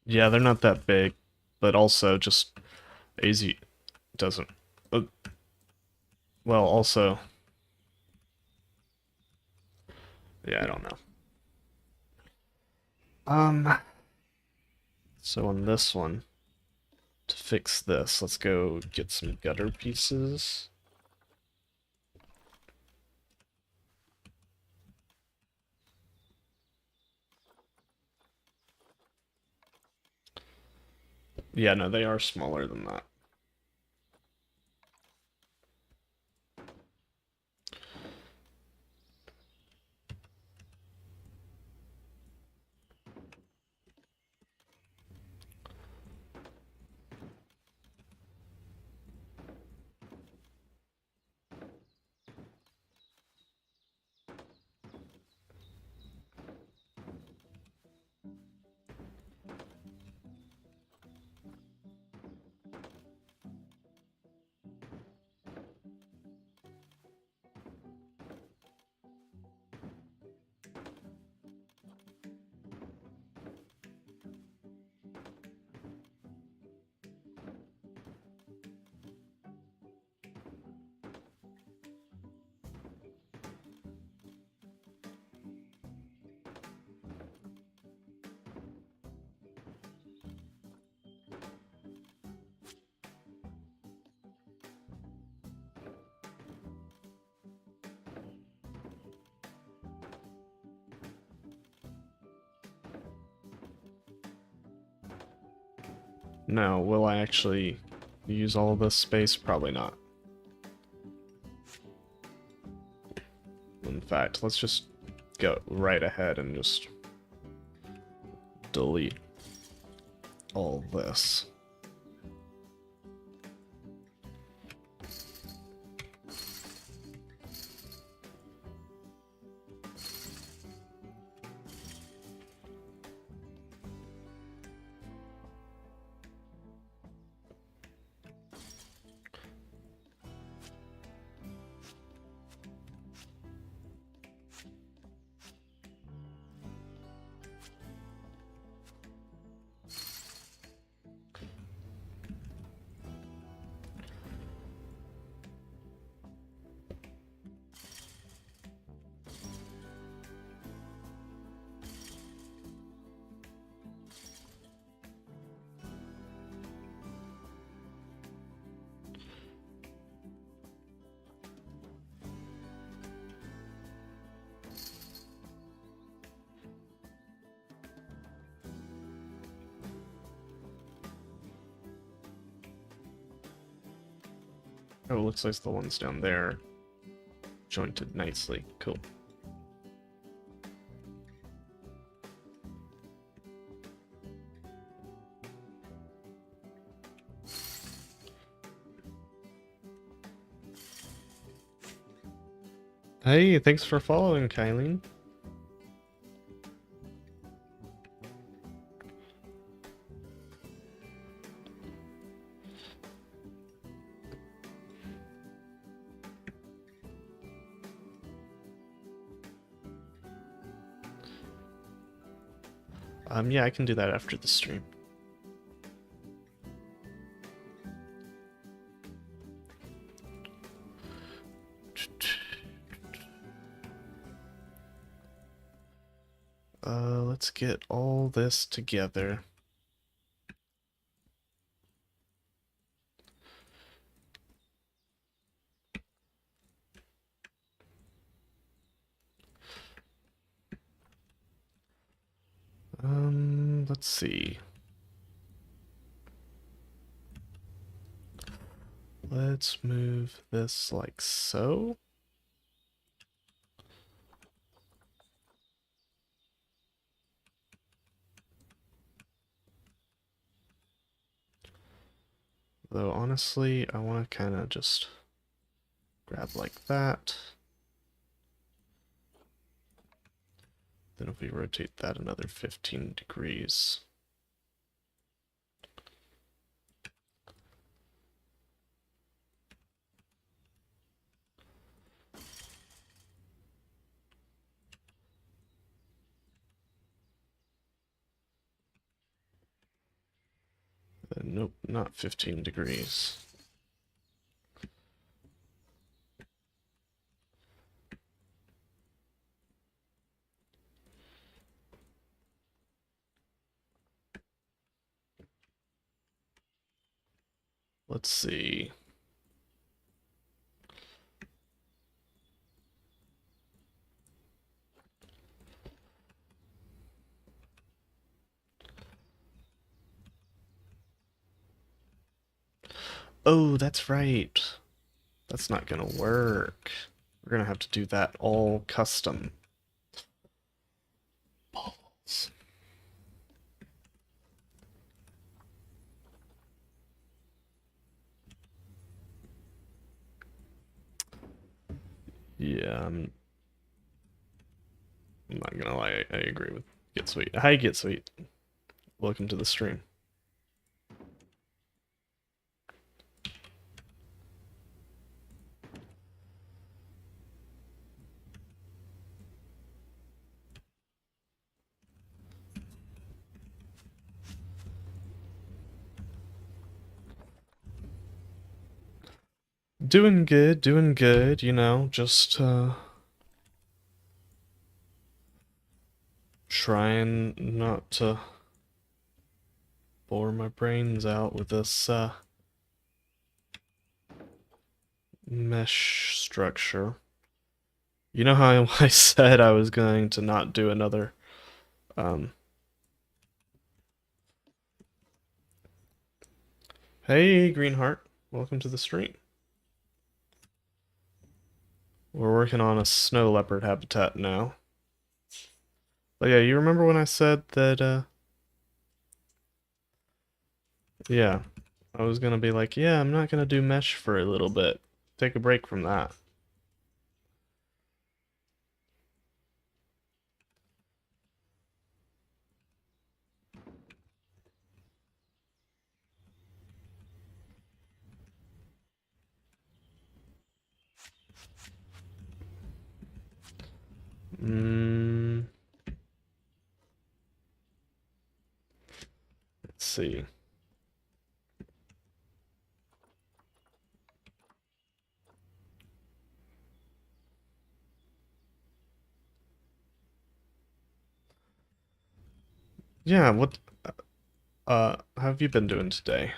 Yeah, they're not that big, but also just AZ doesn't. Uh, well, also, yeah, I don't know. So on this one, to fix this, let's go get some gutter pieces. Yeah, no, they are smaller than that. Now, will I actually use all of this space? Probably not. In fact, let's just go right ahead and just delete all this. Oh, looks like the ones down there jointed nicely. Cool. Hey, thanks for following, Kylene. Yeah, I can do that after the stream. Let's get all this together. Let's see. Let's move this like so. Though honestly, I want to kind of just grab like that. Then if we rotate that another 15 degrees. Nope, not 15 degrees. Let's see. Oh, that's right. That's not gonna work. We're gonna have to do that all custom. Balls. Yeah, I'm not gonna lie, I agree with Get Sweet. Hi, Get Sweet. Welcome to the stream. Doing good, you know, just trying not to bore my brains out with this mesh structure. You know how I said I was going to not do another um Hey Greenheart, welcome to the stream. We're working on a snow leopard habitat now. But yeah, you remember when I said that yeah, I was gonna be like, yeah, I'm not gonna do mesh for a little bit. Take a break from that. Let's see. Yeah, what how have you been doing today?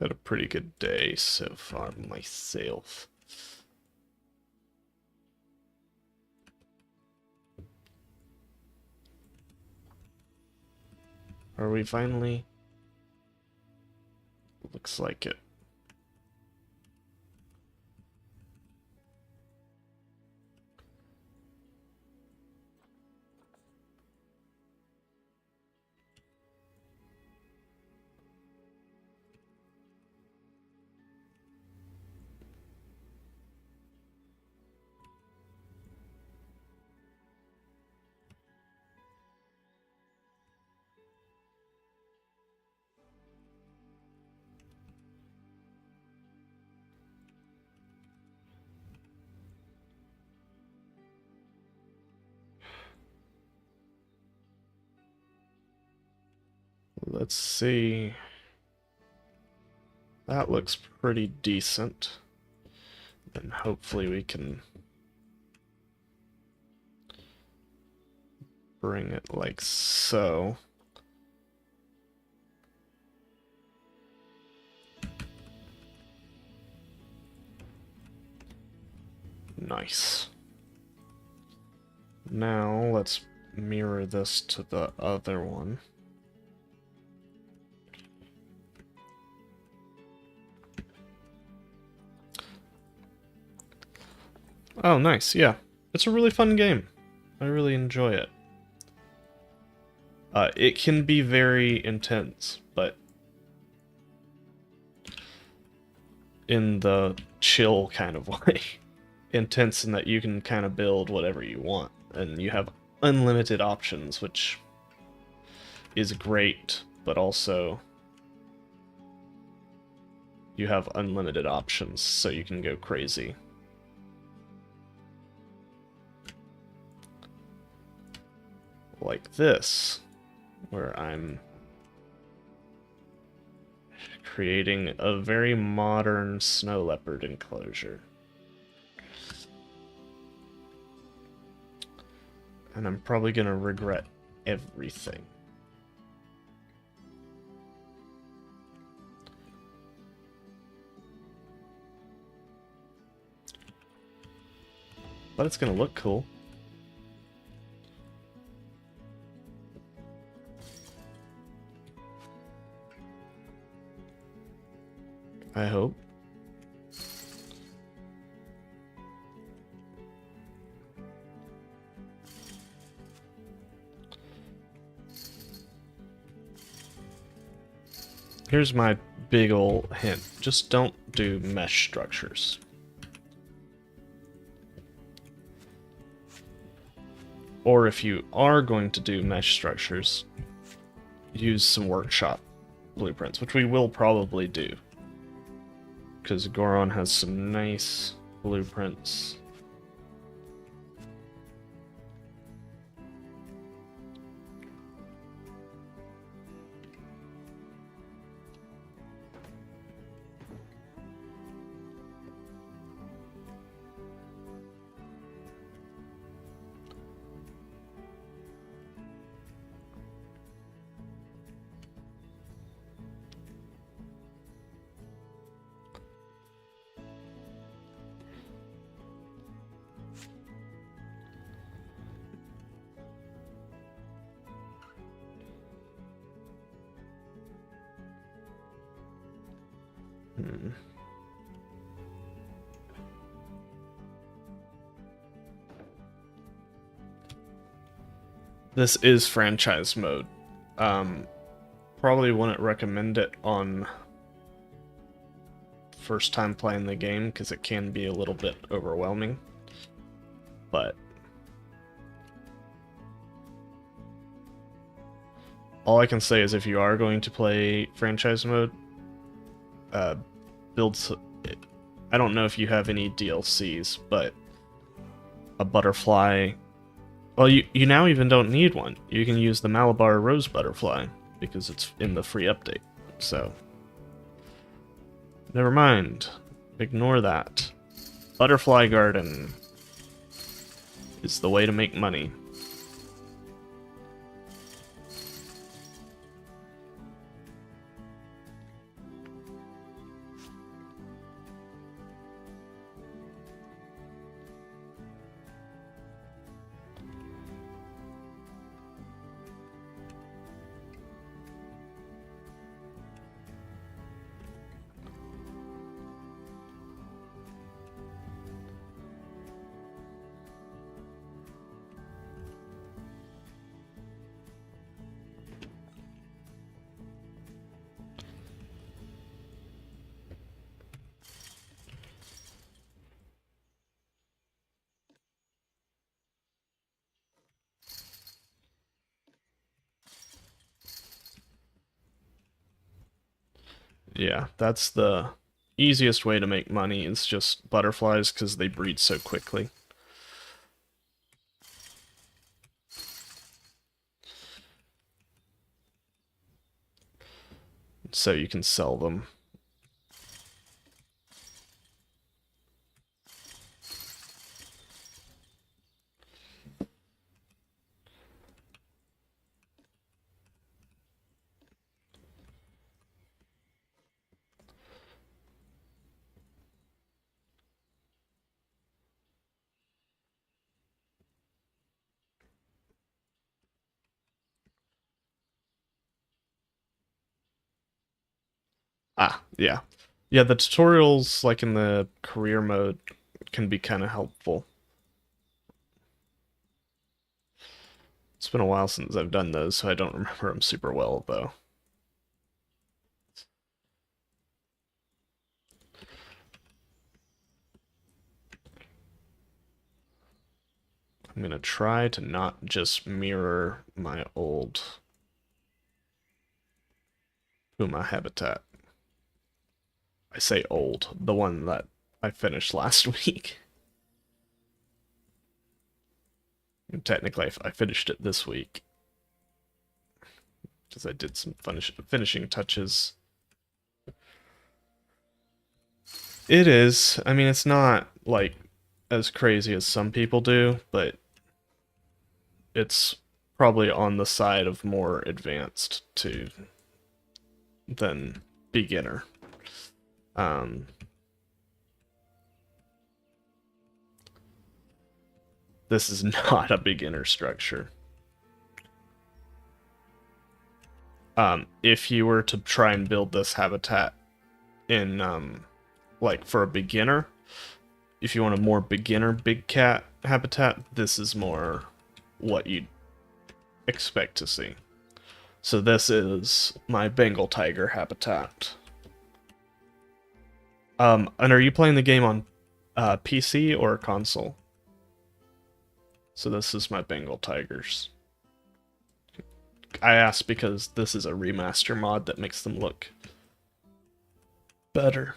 Had a pretty good day so far myself. Are we finally? Looks like it. Let's see. That looks pretty decent. And hopefully we can bring it like so. Nice. Now let's mirror this to the other one. Oh, nice, yeah. It's a really fun game. I really enjoy it. It can be very intense, but in the chill kind of way. Intense in that you can kind of build whatever you want, and you have unlimited options, which is great, but also you have unlimited options, so you can go crazy. Like this, where I'm creating a very modern snow leopard enclosure. And I'm probably gonna regret everything. But it's gonna look cool. I hope. Here's my big ol' hint. Just don't do mesh structures. Or if you are going to do mesh structures, use some workshop blueprints, which we will probably do. Because Goron has some nice blueprints. This is franchise mode. Probably wouldn't recommend it on first time playing the game because it can be a little bit overwhelming. But all I can say is if you are going to play franchise mode, build. I don't know if you have any DLCs, but a butterfly. Well, you now even don't need one. You can use the Malabar Rose Butterfly because it's in the free update. So, never mind. Ignore that. Butterfly Garden is the way to make money. Yeah, that's the easiest way to make money is just butterflies because they breed so quickly. so you can sell them. Ah, yeah. Yeah, the tutorials, like in the career mode, can be kind of helpful. It's been a while since I've done those, so I don't remember them super well, though. I'm gonna try to not just mirror my old Puma habitat. I say old, the one that I finished last week. And technically, I finished it this week because I did some finishing touches. It is. I mean, it's not like as crazy as some people do, but it's probably on the side of more advanced to than beginner. Um, this is not a beginner structure. If you were to try and build this habitat in like for a beginner, if you want a more beginner big cat habitat, this is more what you'd expect to see. So this is my Bengal tiger habitat. And are you playing the game on PC or console? So this is my Bengal tigers. I asked because this is a remaster mod that makes them look better.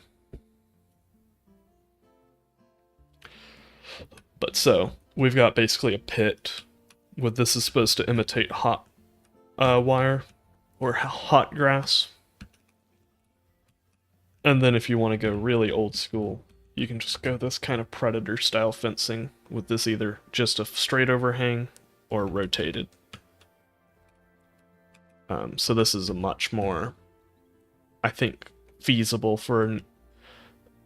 But so, we've got basically a pit with this is supposed to imitate hot wire or hot grass. And then if you want to go really old school, you can just go this kind of predator style fencing with this either just a straight overhang or rotated. So this is a much more, I think, feasible for a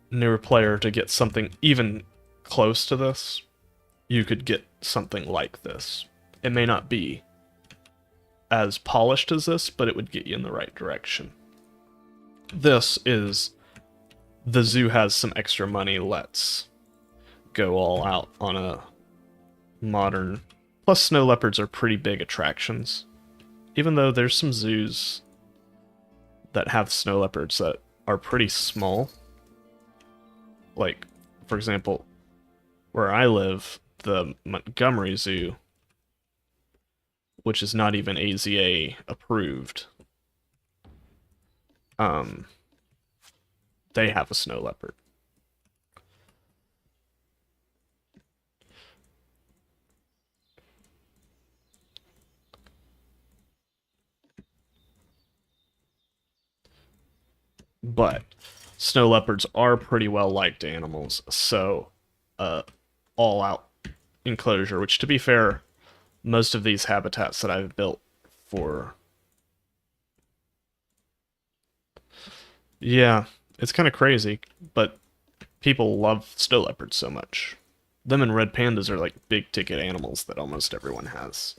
newer player to get something even close to this. You could get something like this. It may not be as polished as this, but it would get you in the right direction. This is the zoo has some extra money, let's go all out on a modern. Plus, snow leopards are pretty big attractions. Even though there's some zoos that have snow leopards that are pretty small. Like, for example, where I live, the Montgomery Zoo, which is not even AZA approved, they have a snow leopard. But snow leopards are pretty well liked animals, so all out enclosure, which to be fair, most of these habitats that I've built for. Yeah, it's kind of crazy, but people love snow leopards so much. Them and red pandas are like big ticket animals that almost everyone has.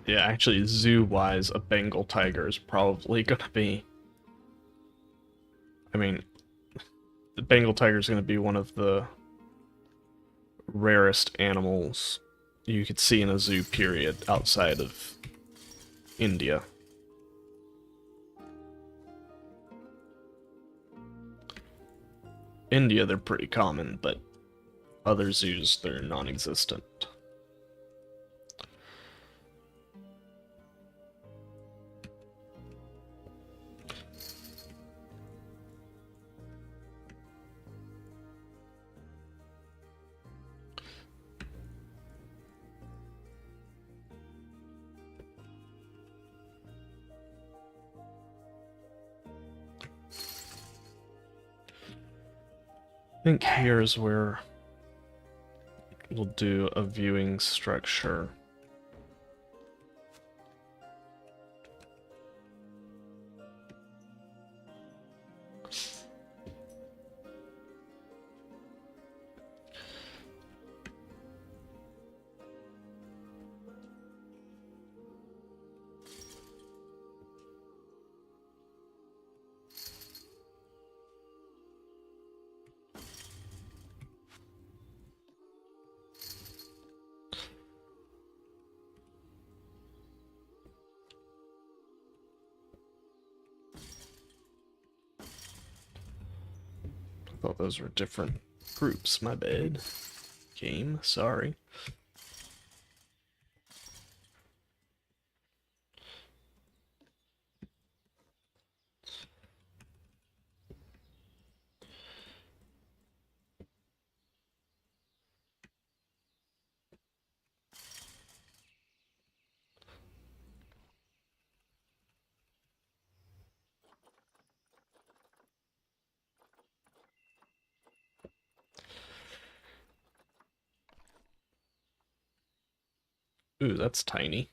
Yeah, actually, zoo-wise, a Bengal tiger is probably gonna be... I mean, the Bengal tiger is gonna be one of the rarest animals you could see in a zoo, period, outside of India. India, they're pretty common, but other zoos, they're non-existent. I think here's where we'll do a viewing structure. I thought those were different groups, my bad. Game, sorry. Ooh, that's tiny.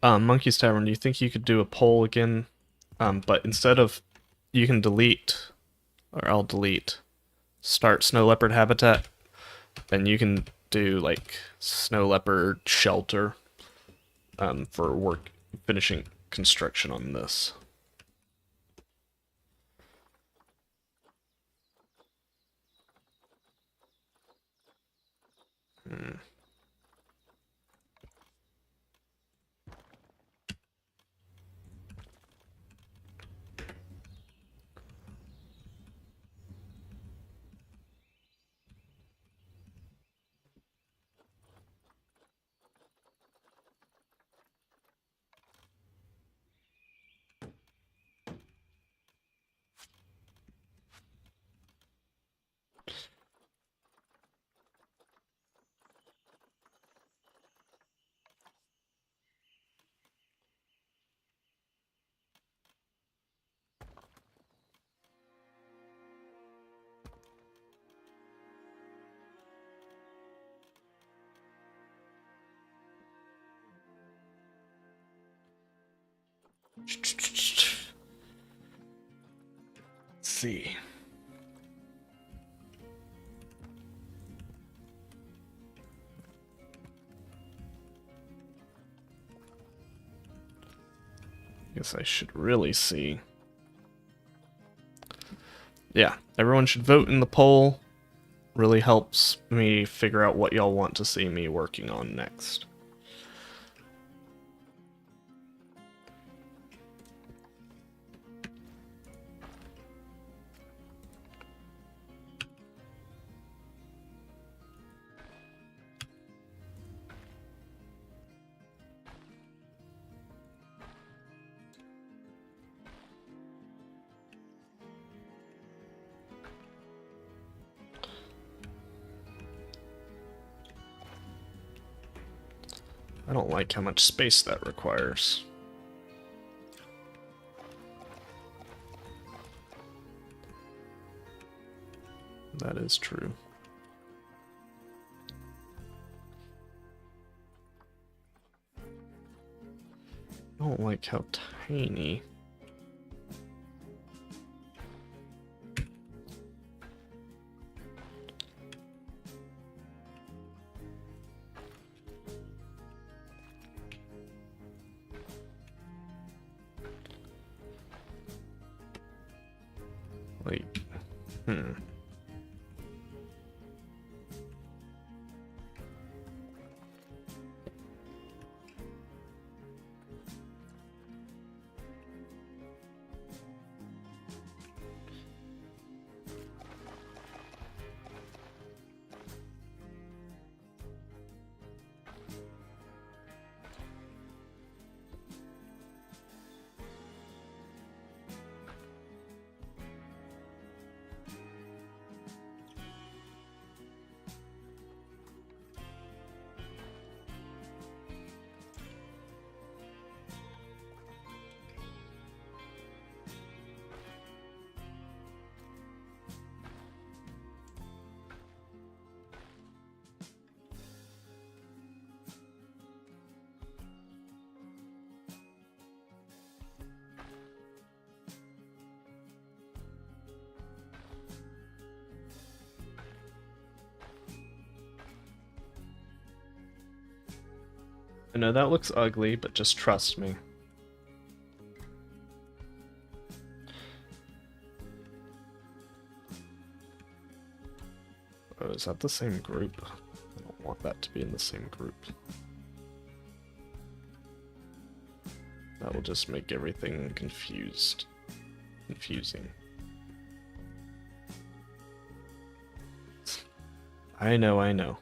Monkey's Tavern, do you think you could do a poll again? But instead of, you can delete, or I'll delete, start snow leopard habitat, and you can do like snow leopard shelter for finishing construction on this. Hmm. Let's see. Guess I should really see. Yeah, everyone should vote in the poll. Really helps me figure out what y'all want to see me working on next. I don't like how much space that requires. That is true. I don't like how tiny. Hmm. I know that looks ugly, but just trust me. Oh, is that the same group? I don't want that to be in the same group. That will just make everything confusing. I know, I know.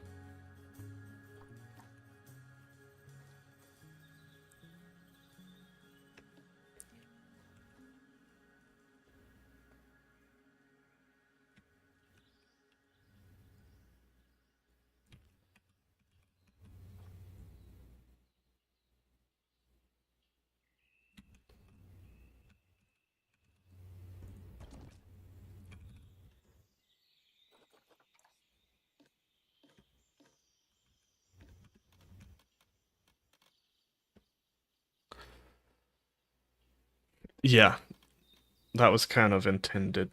Yeah, that was kind of intended.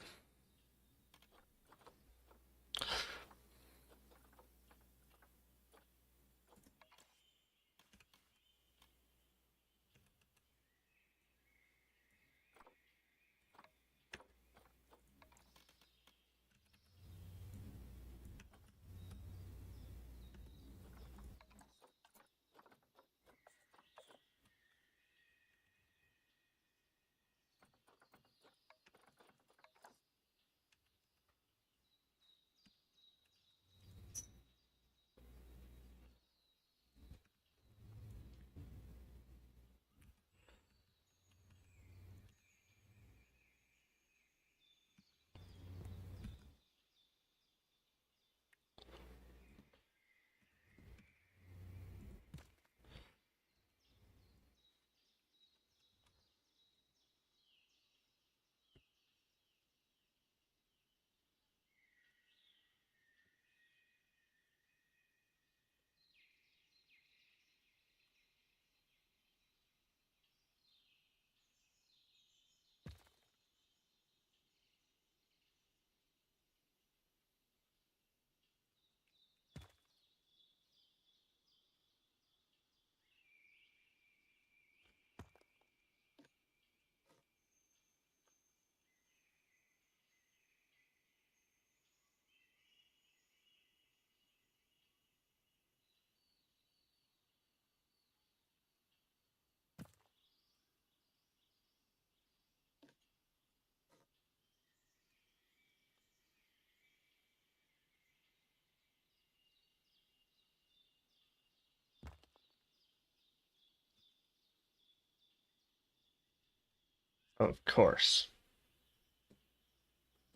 Of course.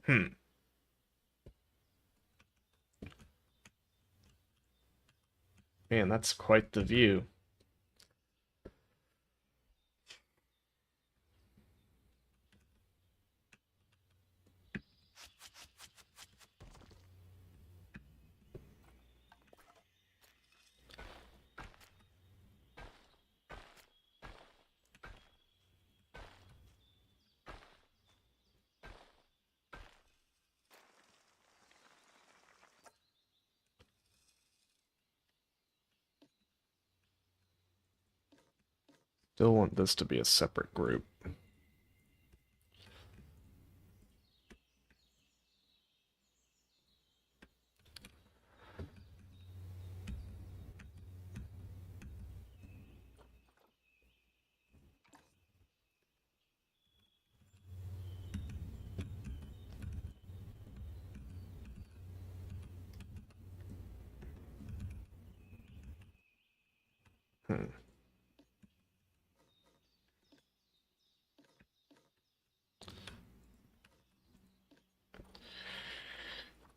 Hmm. Man, that's quite the view. Still want this to be a separate group. Hmm.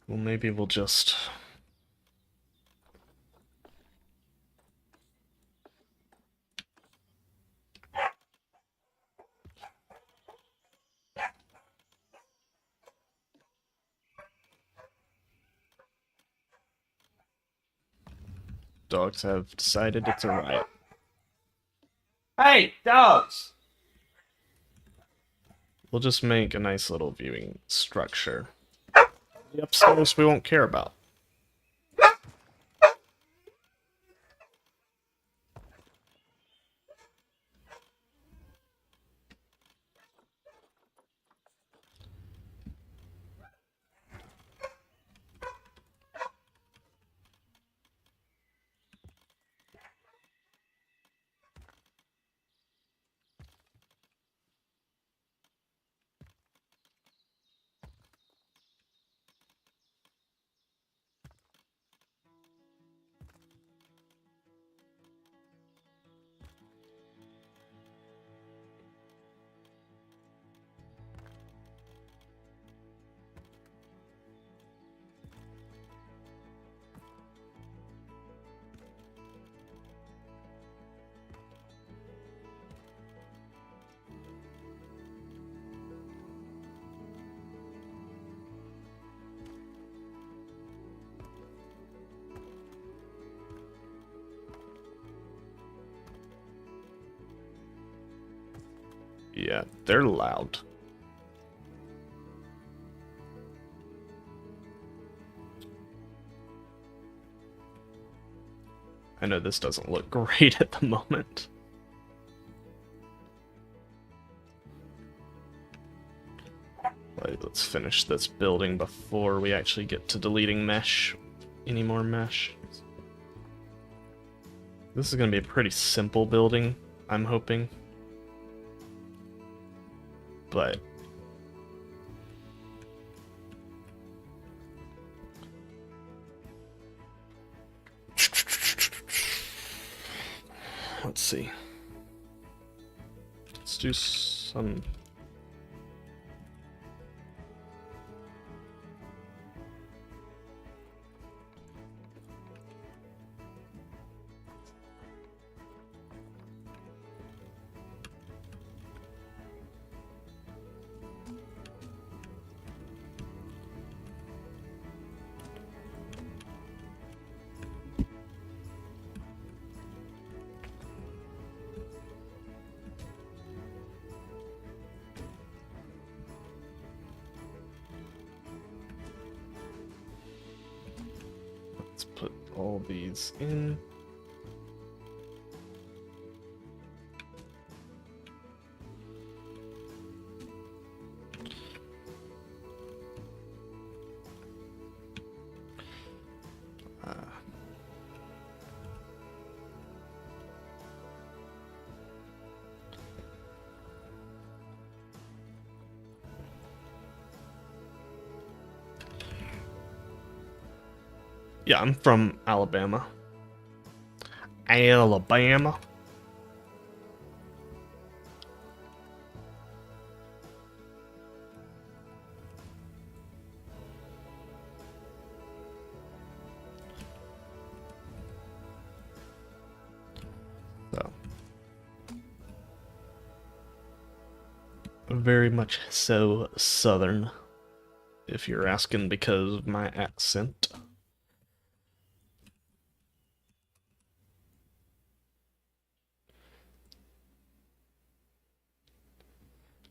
Well, maybe we'll just... Dogs have decided it's a riot. Hey, dogs! We'll just make a nice little viewing structure. The upstairs we won't care about. Yeah, they're loud. I know this doesn't look great at the moment. But let's finish this building before we actually get to deleting mesh. Any more mesh? This is going to be a pretty simple building, I'm hoping. But let's see. Let's do some... Let's put all these in. Yeah, I'm from Alabama. Alabama. So, very much so southern, if you're asking because of my accent.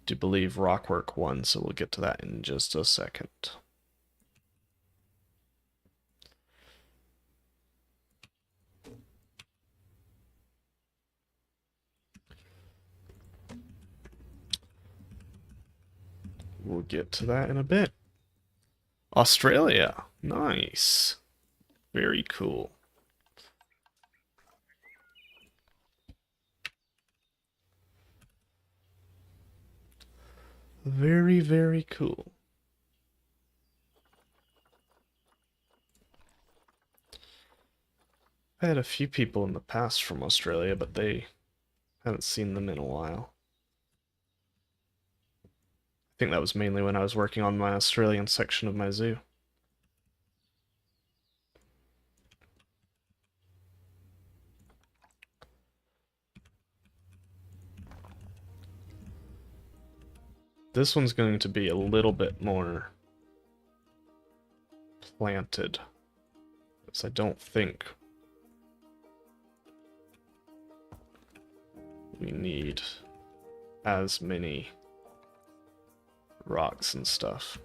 Do believe Rockwork won, so we'll get to that in just a second. We'll get to that in a bit. Australia. Nice. Very cool. Very, very cool. I had a few people in the past from Australia, but they haven't seen them in a while. I think that was mainly when I was working on my Australian section of my zoo. This one's going to be a little bit more planted, because I don't think we need as many rocks and stuff.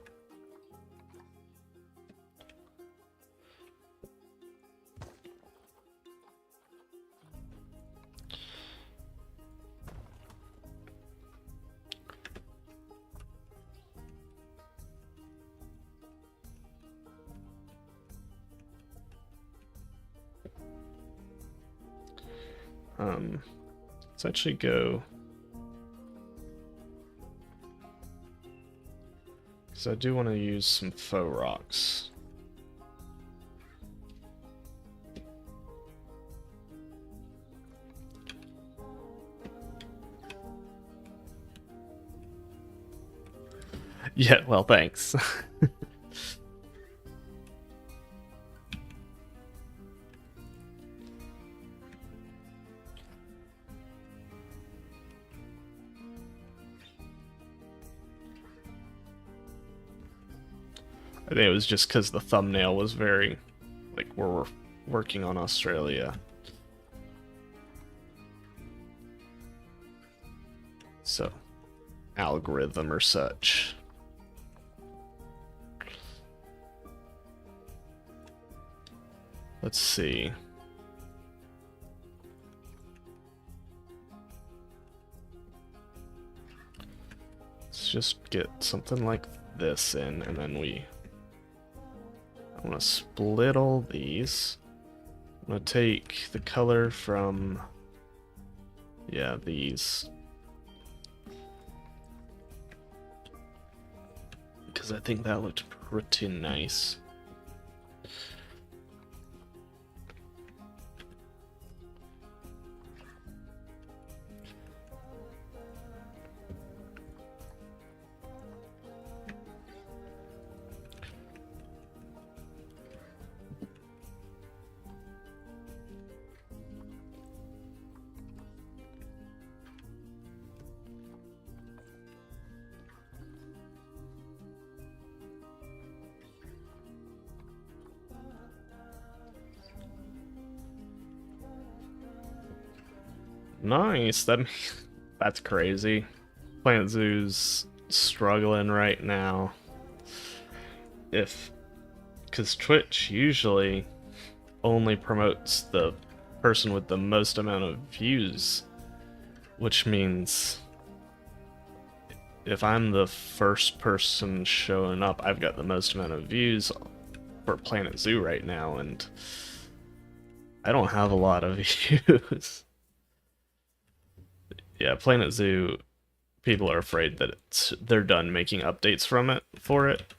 Let's actually go, because I do want to use some faux rocks. Yeah, well, thanks. I think it was just because the thumbnail was very, like, we're working on Australia. So, algorithm or such. Let's see. Let's just get something like this in, and then I want to split all these. I'm going to take the color from, yeah, these. Because I think that looked pretty nice. Nice. That's crazy. Planet Zoo's struggling right now. Because Twitch usually only promotes the person with the most amount of views, which means if I'm the first person showing up, I've got the most amount of views for Planet Zoo right now, and I don't have a lot of views. Yeah, Planet Zoo, people are afraid that they're done making updates for it.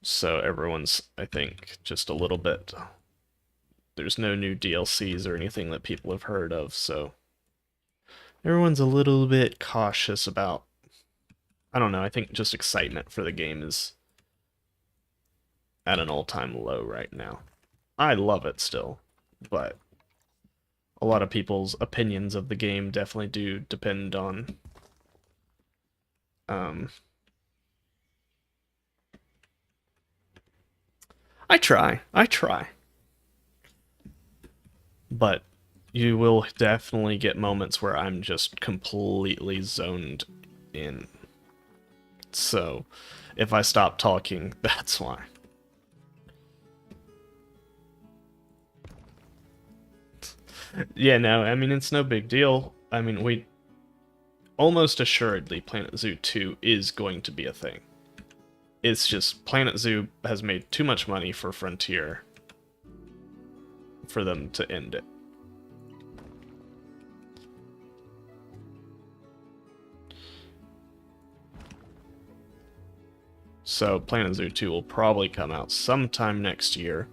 So everyone's, I think, just a little bit. There's no new DLCs or anything that people have heard of, so everyone's a little bit cautious about. I don't know, I think just excitement for the game is at an all-time low right now. I love it still, but a lot of people's opinions of the game definitely do depend on I try. But you will definitely get moments where I'm just completely zoned in. So if I stop talking, that's why. Yeah, no, I mean, it's no big deal. I mean, we almost assuredly Planet Zoo 2 is going to be a thing. It's just Planet Zoo has made too much money for Frontier for them to end it. So Planet Zoo 2 will probably come out sometime next year,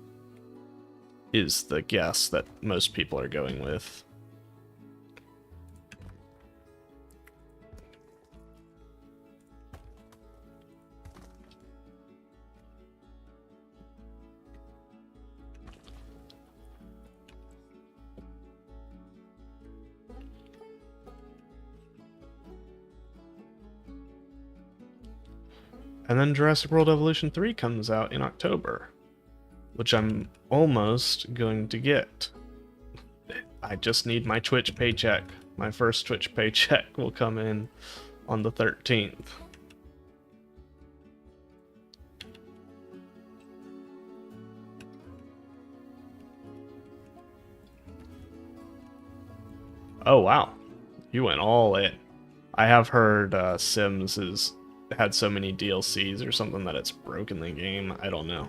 is the guess that most people are going with. And then Jurassic World Evolution 3 comes out in October, which I'm almost going to get. I just need my Twitch paycheck. My first Twitch paycheck will come in on the 13th. Oh wow, you went all in. I have heard Sims has had so many DLCs or something that it's broken the game. I don't know.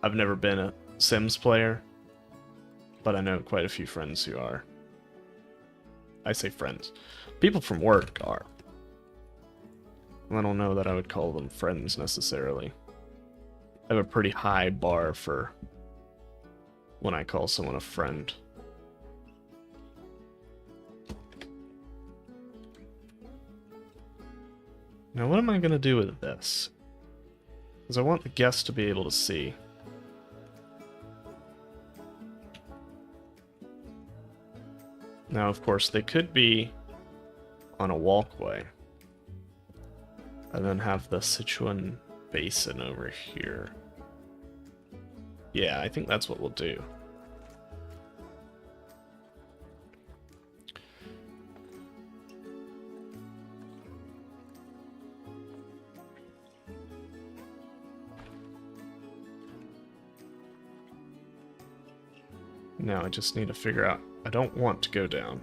I've never been a Sims player, but I know quite a few friends who are. I say friends. People from work are. I don't know that I would call them friends necessarily. I have a pretty high bar for when I call someone a friend. Now what am I going to do with this? Because I want the guests to be able to see. Now, of course, they could be on a walkway. And then have the Sichuan Basin over here. Yeah, I think that's what we'll do. Now I just need to figure out, I don't want to go down.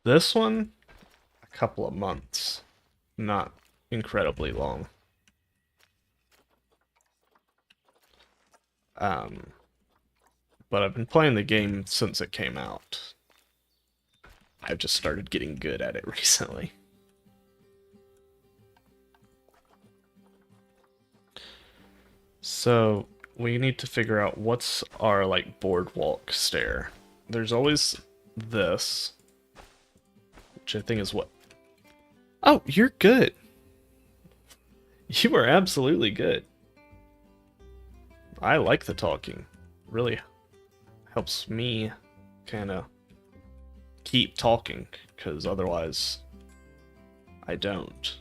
This one, a couple of months, not incredibly long. But I've been playing the game since it came out. I've just started getting good at it recently. So we need to figure out what's our like boardwalk stair. There's always this, which I think is what... Oh, you're good. You are absolutely good. I like the talking. Really helps me kind of keep talking, because otherwise I don't.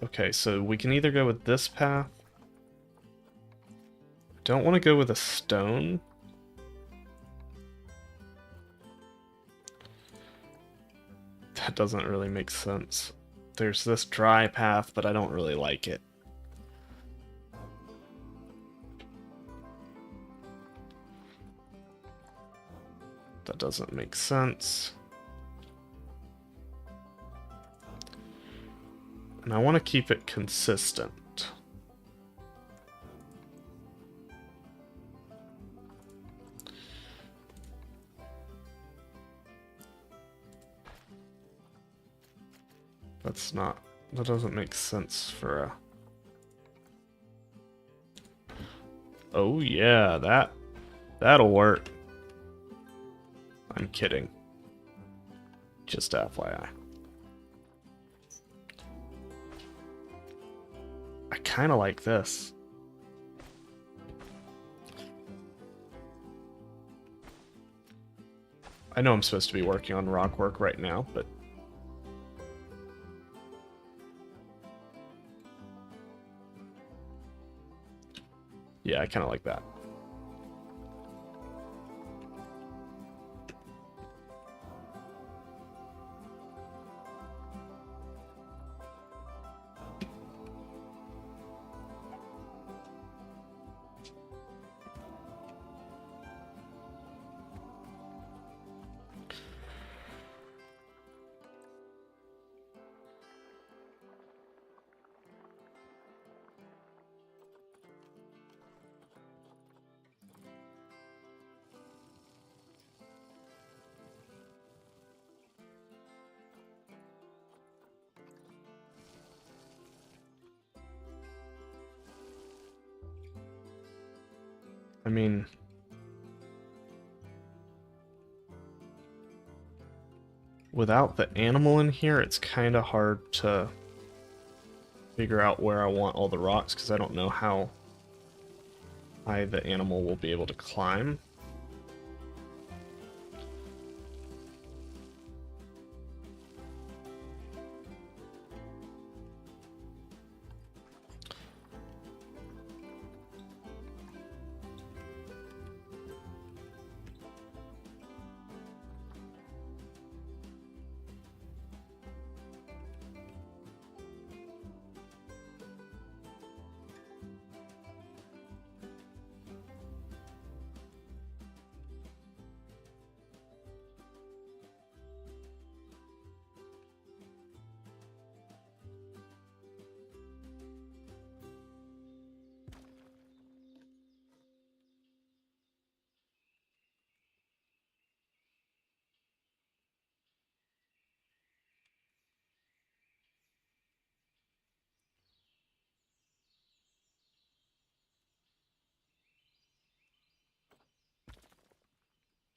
Okay, so we can either go with this path. I don't want to go with a stone. That doesn't really make sense. There's this dry path, but I don't really like it. That doesn't make sense. And I want to keep it consistent. That doesn't make sense for a... Oh yeah, that'll work. I'm kidding. Just FYI. I kind of like this. I know I'm supposed to be working on rock work right now, but yeah, I kind of like that. I mean, without the animal in here, it's kind of hard to figure out where I want all the rocks, because I don't know how high the animal will be able to climb.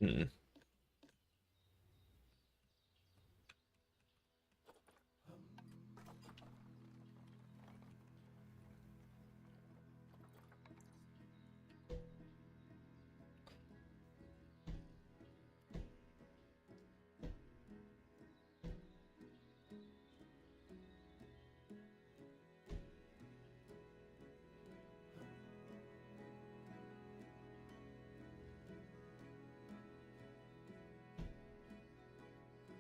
Hmm.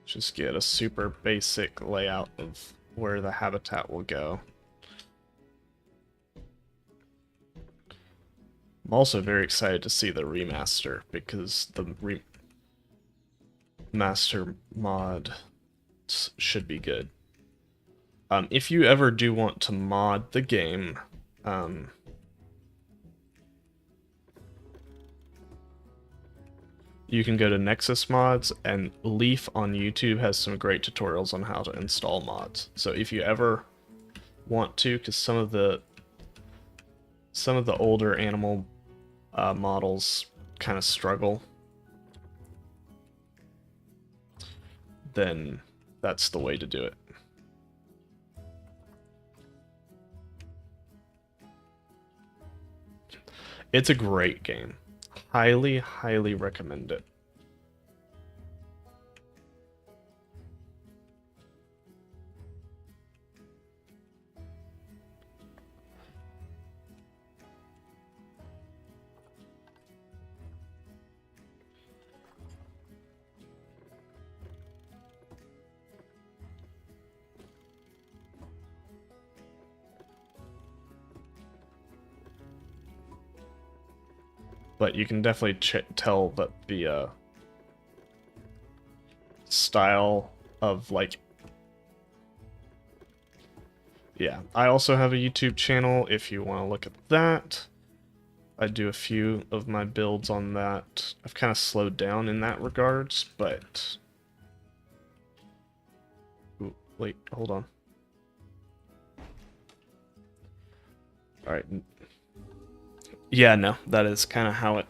Just get a super basic layout of where the habitat will go. I'm also very excited to see the remaster, because the remaster mod should be good. If you ever do want to mod the game, you can go to Nexus Mods, and Leaf on YouTube has some great tutorials on how to install mods. So if you ever want to, because some of the older animal models kind of struggle, then that's the way to do it. It's a great game. Highly, highly recommend it. But you can definitely tell that the style of, like... Yeah, I also have a YouTube channel if you want to look at that. I do a few of my builds on that. I've kind of slowed down in that regards, but... Ooh, wait, hold on. Alright. Yeah, no, that is kind of how it...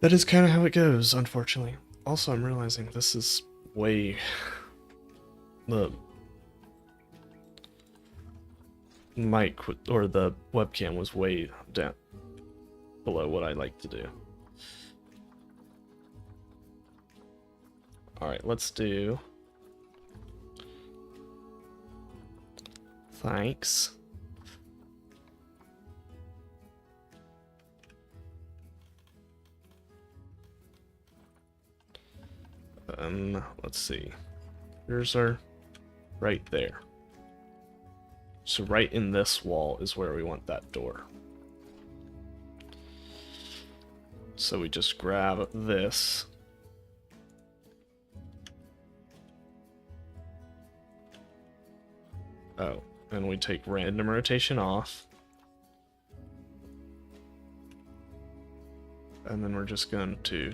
That is kind of how it goes, unfortunately. Also, I'm realizing this is way... The mic, or the webcam was way down below what I like to do. Alright, let's do... Thanks. Let's see. Here's our... right there. So right in this wall is where we want that door. So we just grab this. Oh, and we take random rotation off. And then we're just going to...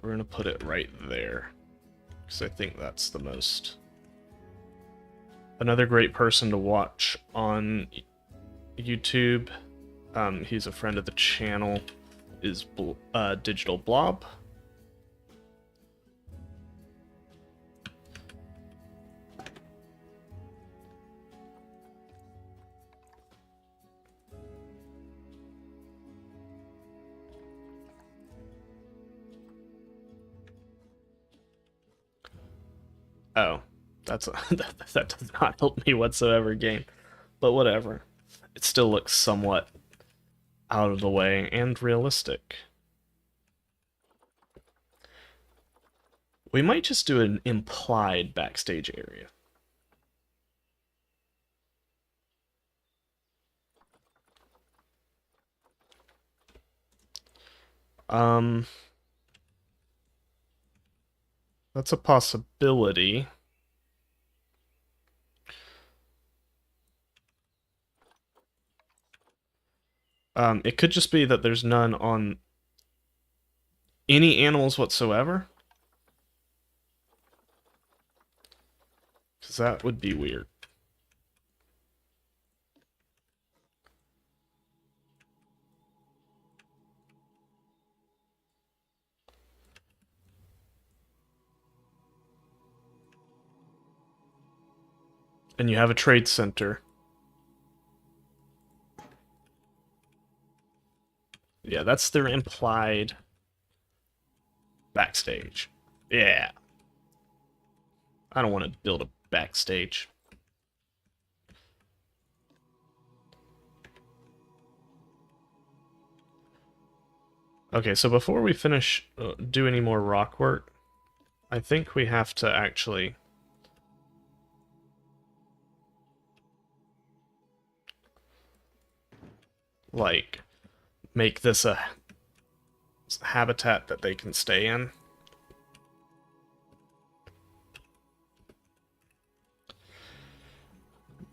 we're going to put it right there. Because I think that's the most... Another great person to watch on YouTube, he's a friend of the channel, is Digital Blob. Oh, that's that does not help me whatsoever, game. But whatever. It still looks somewhat out of the way and realistic. We might just do an implied backstage area. That's a possibility. It could just be that there's none on any animals whatsoever. Because that would be weird. And you have a trade center. Yeah, that's their implied backstage. Yeah. I don't want to build a backstage. Okay, so before we finish do any more rock work, I think we have to actually like make this a habitat that they can stay in.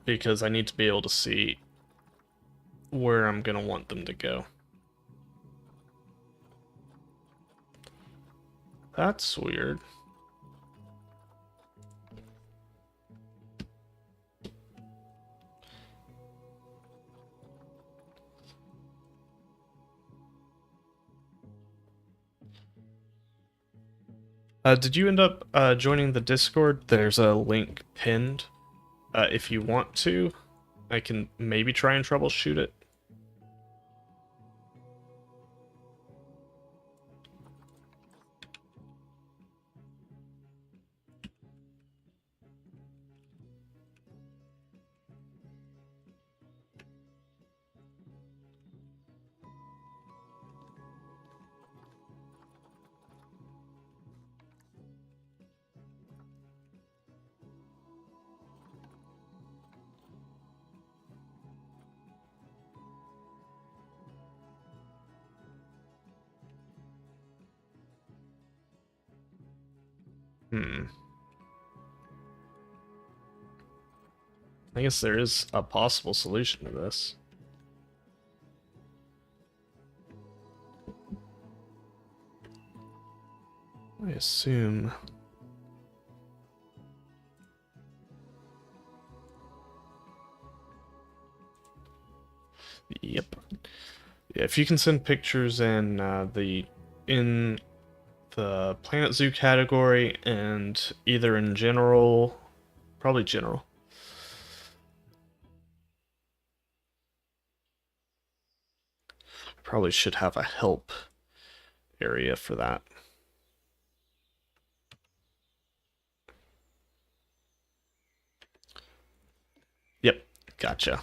Because I need to be able to see where I'm going to want them to go. That's weird. Did you end up joining the Discord? There's a link pinned. If you want to, I can maybe try and troubleshoot it. I guess there is a possible solution to this. I assume... Yep. Yeah, if you can send pictures in the Planet Zoo category and either in general, probably general. Probably should have a help area for that. Yep, gotcha.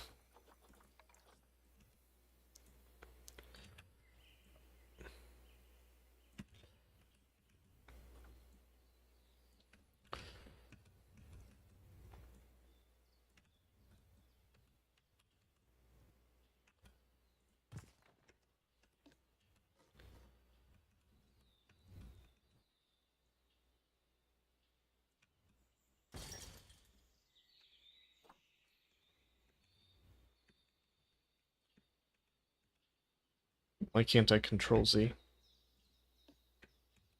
Why can't I control Z?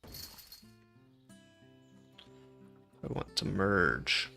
I want to merge.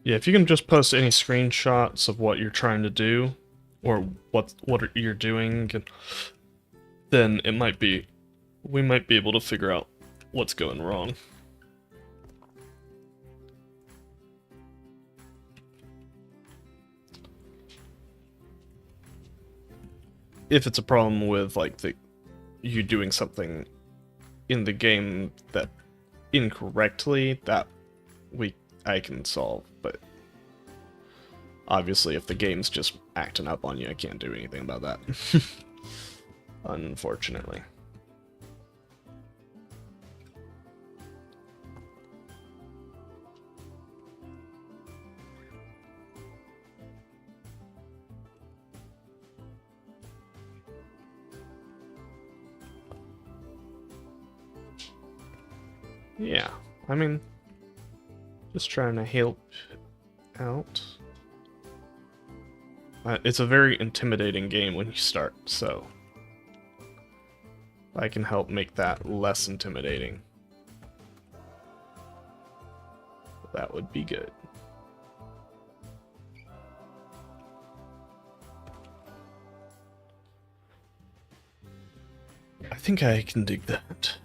Yeah, if you can just post any screenshots of what you're trying to do, or what you're doing, then we might be able to figure out what's going wrong. If it's a problem with like you doing something in the game that incorrectly, that I can solve, but obviously if the game's just acting up on you, I can't do anything about that. Unfortunately. Yeah, I mean, just trying to help out. It's a very intimidating game when you start, so I can help make that less intimidating. That would be good. I think I can dig that.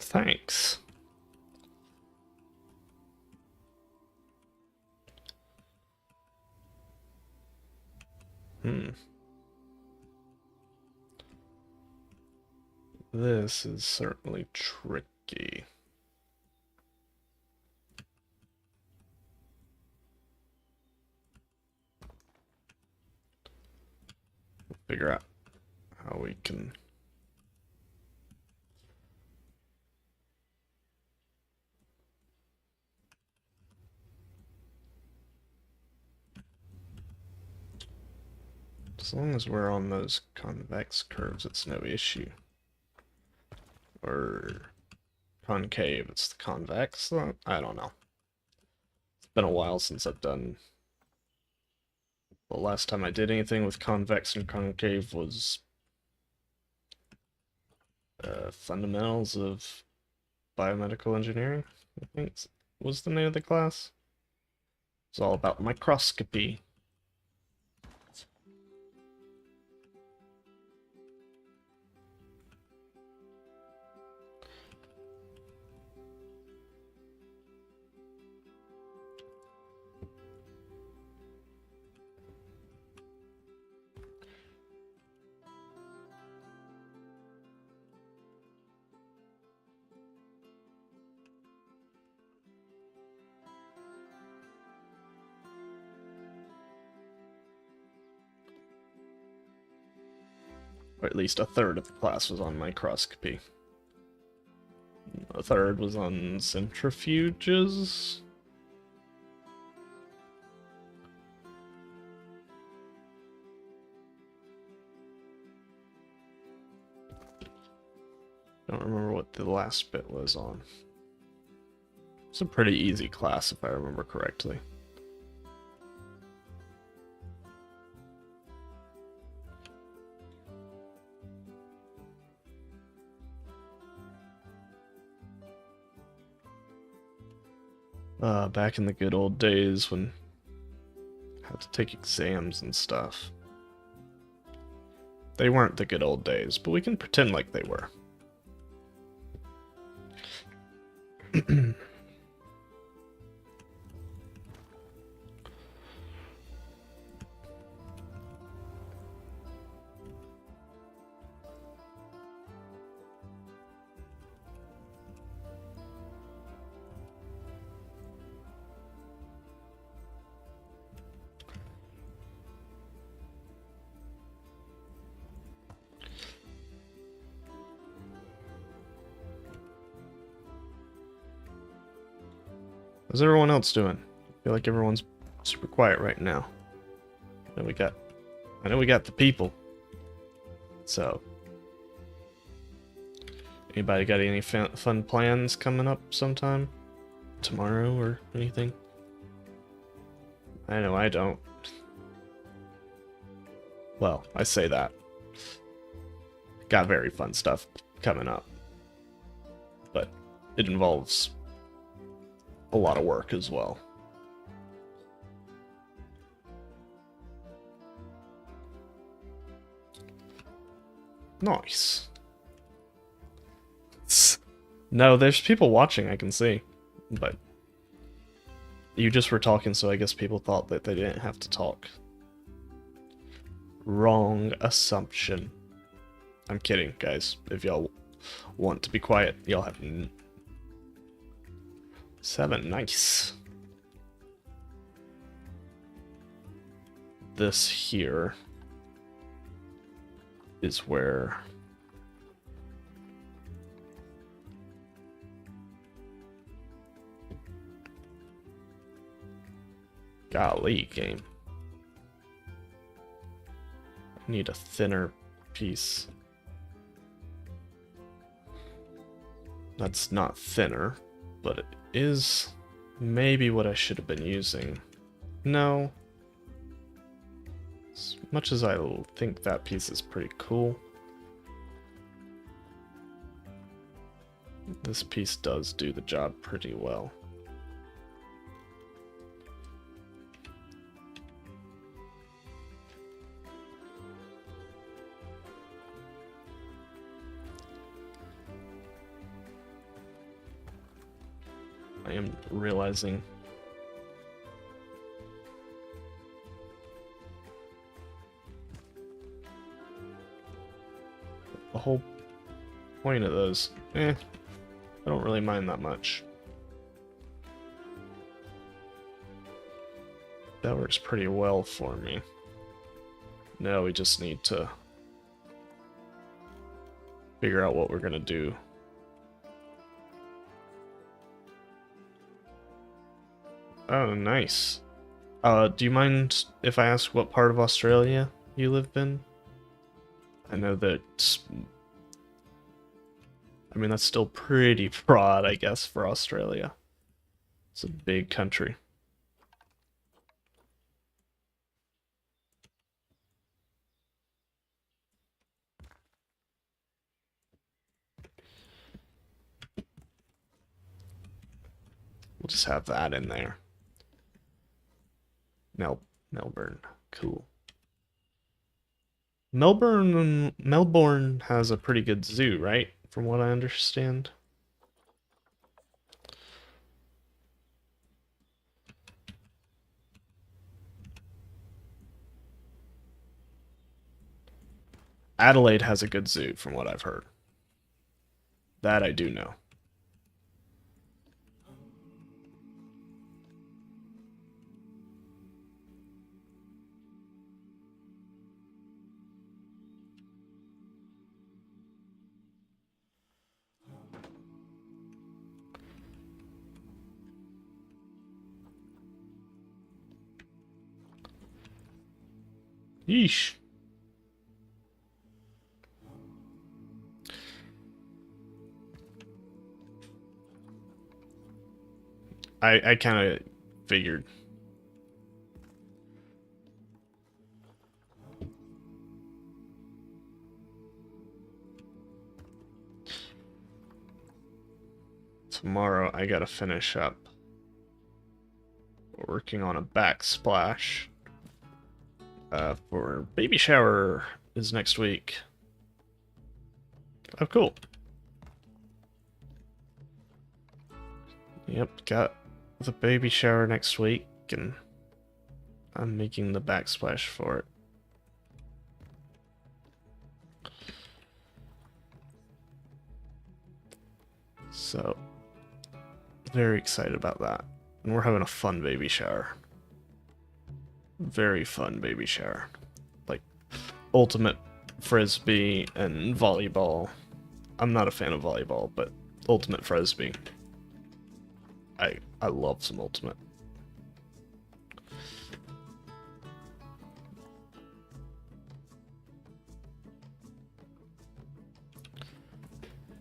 Thanks. This is certainly tricky. figure out how we can... As long as we're on those convex curves, it's no issue. Or concave, it's the convex. I don't know. It's been a while since I've done... The last time I did anything with convex and concave was fundamentals of biomedical engineering, I think was the name of the class. It's all about microscopy. Or at least a third of the class was on microscopy. A third was on centrifuges. Don't remember what the last bit was on. It's a pretty easy class if I remember correctly. Back in the good old days when I had to take exams and stuff. They weren't the good old days, but we can pretend like they were. How's everyone else doing? I feel like everyone's super quiet right now. I know we got the people. So, anybody got any fun plans coming up sometime? Tomorrow or anything? I know I don't. Well, I say that. Got very fun stuff coming up. But it involves a lot of work as well. Nice. No, there's people watching, I can see. But you just were talking, so I guess people thought that they didn't have to talk. Wrong assumption. I'm kidding, guys. If y'all want to be quiet, y'all have... 7, nice. This here is where golly, game. I need a thinner piece. That's not thinner, but it is maybe what I should have been using. No. As much as I think that piece is pretty cool, this piece does do the job pretty well. I am realizing the whole point of those, I don't really mind that much. That works pretty well for me. Now we just need to figure out what we're gonna do. Oh, nice. Do you mind if I ask what part of Australia you live in? I know that, I mean, that's still pretty broad, I guess, for Australia. It's a big country. We'll just have that in there. Melbourne. Cool. Melbourne has a pretty good zoo, right? From what I understand. Adelaide has a good zoo, from what I've heard. That I do know. Yeesh. I kind of figured. Tomorrow I gotta finish up. We're working on a backsplash. For baby shower is next week. Oh, cool. Yep, got the baby shower next week, and I'm making the backsplash for it. So, very excited about that. And we're having a fun baby shower. Very fun baby shower. Like, ultimate frisbee and volleyball. I'm not a fan of volleyball, but ultimate frisbee. I love some ultimate.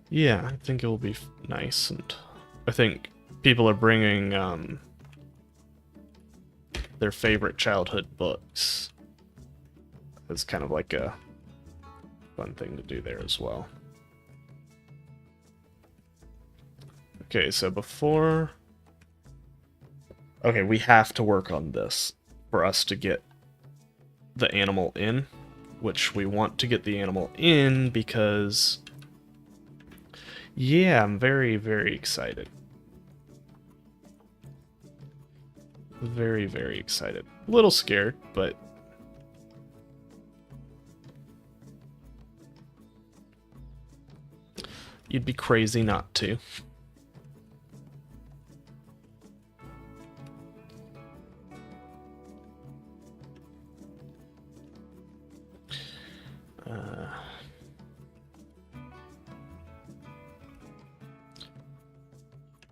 Yeah, I think it will be nice, and I think people are bringing their favorite childhood books. It's kind of like a fun thing to do there as well. Okay, so before... Okay, we have to work on this for us to get the animal in, which we want to get the animal in because... Yeah, I'm very, very excited. Very, very excited. A little scared, but... You'd be crazy not to.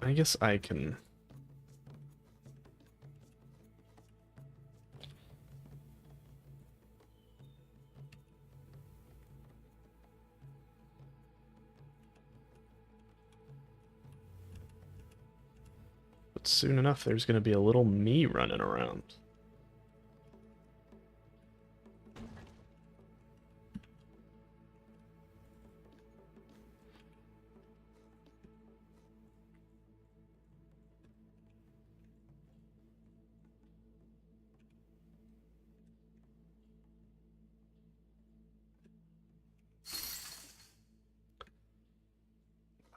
I guess I can... But soon enough, there's going to be a little me running around.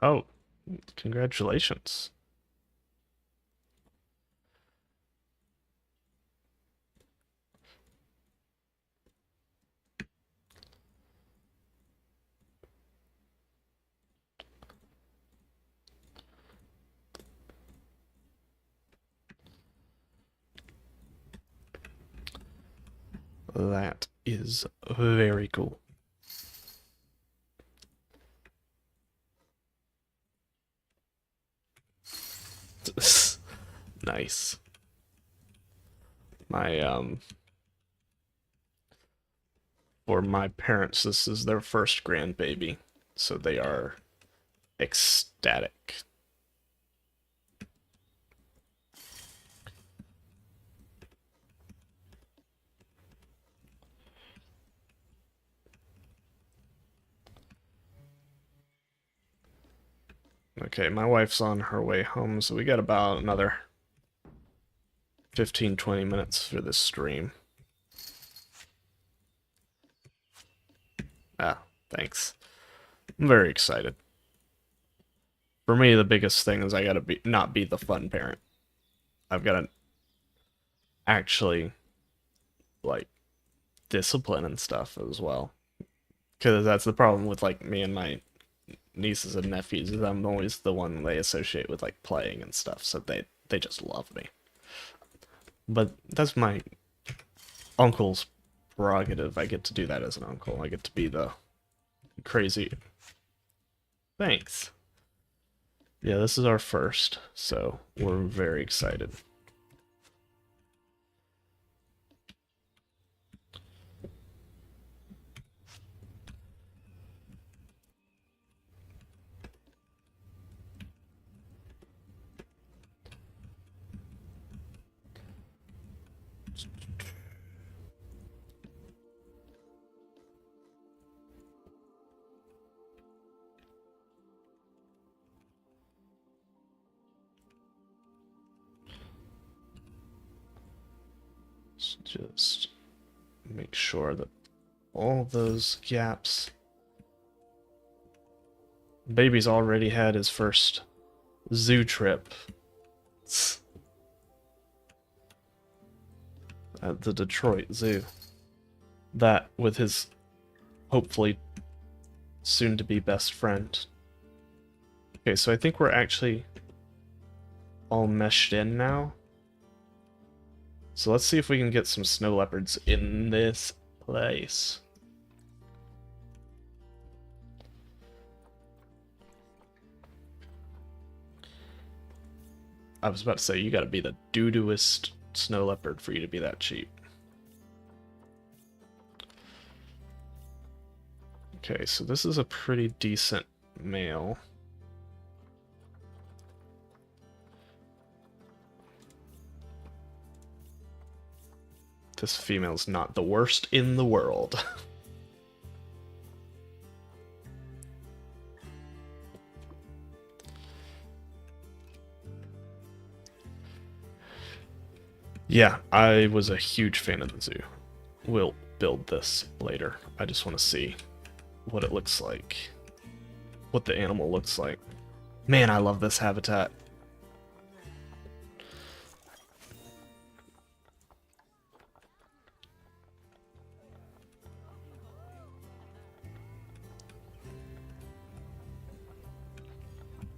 Oh, congratulations. That is very cool. Nice. My for my parents, this is their first grandbaby, so they are ecstatic. Okay, my wife's on her way home, so we got about another 15-20 minutes for this stream. Ah, thanks. I'm very excited. For me, the biggest thing is I gotta not be the fun parent. I've gotta actually, like, discipline and stuff as well. Because that's the problem with, like, me and my nieces and nephews, is I'm always the one they associate with, like, playing and stuff, so they just love me. But that's my uncle's prerogative. I get to do that as an uncle. I get to be the crazy... Thanks. Yeah, this is our first, so we're very excited. Just make sure that all those gaps... Baby's already had his first zoo trip at the Detroit Zoo. That with his hopefully soon-to-be best friend. Okay, so I think we're actually all meshed in now. So let's see if we can get some snow leopards in this place. I was about to say, you gotta be the doo-dooest snow leopard for you to be that cheap. Okay, so this is a pretty decent male. This female's not the worst in the world. Yeah, I was a huge fan of the zoo. We'll build this later. I just want to see what it looks like. What the animal looks like. Man, I love this habitat.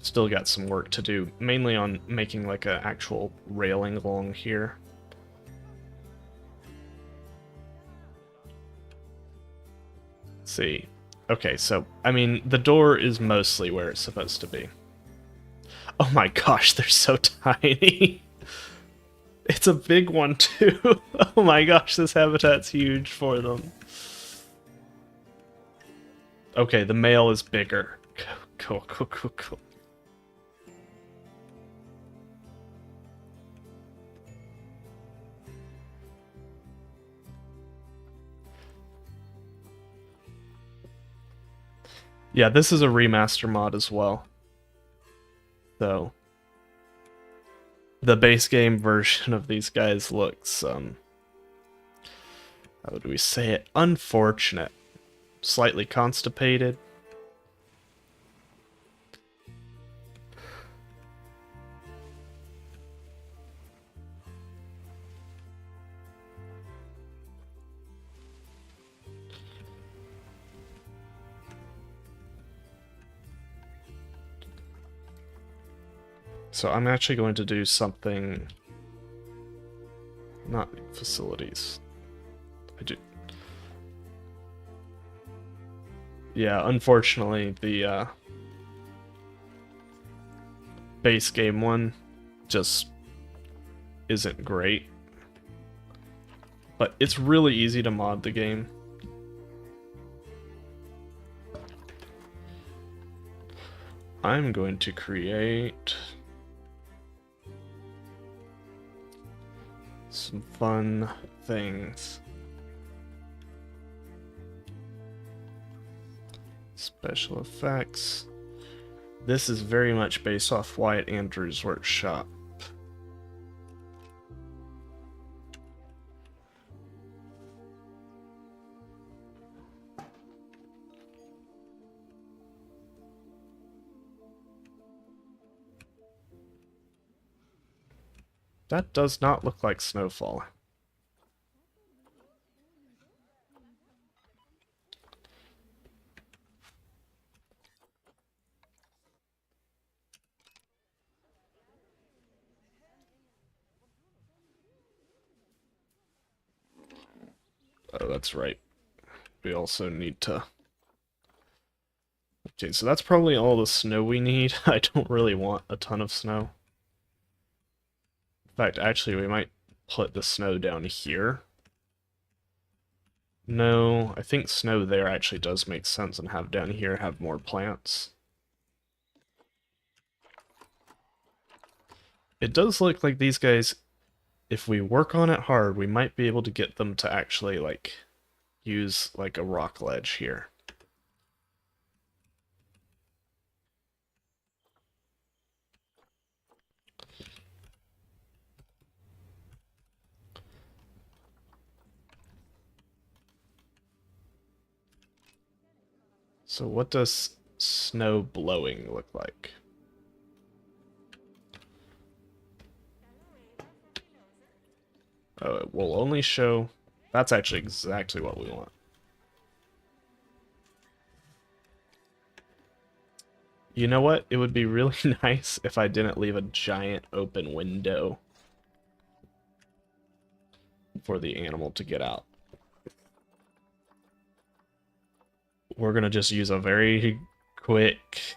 Still got some work to do, mainly on making like an actual railing along here. Let's see. Okay, so, I mean, the door is mostly where it's supposed to be. Oh my gosh, they're so tiny. It's a big one too. Oh my gosh, this habitat's huge for them. Okay, the male is bigger. Cool, cool, cool, cool. Yeah, this is a remaster mod as well. So, the base game version of these guys looks, how would we say it? Unfortunate. Slightly constipated. So I'm actually going to do something... Not facilities. I do... Yeah, unfortunately, the base game one just isn't great. But it's really easy to mod the game. I'm going to create some fun things. Special effects. This is very much based off Wyatt Andrews' workshop. That does not look like snowfall. Oh, that's right. We also need to... Okay, so that's probably all the snow we need. I don't really want a ton of snow. In fact, actually, we might put the snow down here. No, I think snow there actually does make sense, and have down here have more plants. It does look like these guys, if we work on it hard, we might be able to get them to actually, like, use, like, a rock ledge here. So what does snow blowing look like? Oh, it will only show... That's actually exactly what we want. You know what? It would be really nice if I didn't leave a giant open window for the animal to get out. We're gonna just use a very quick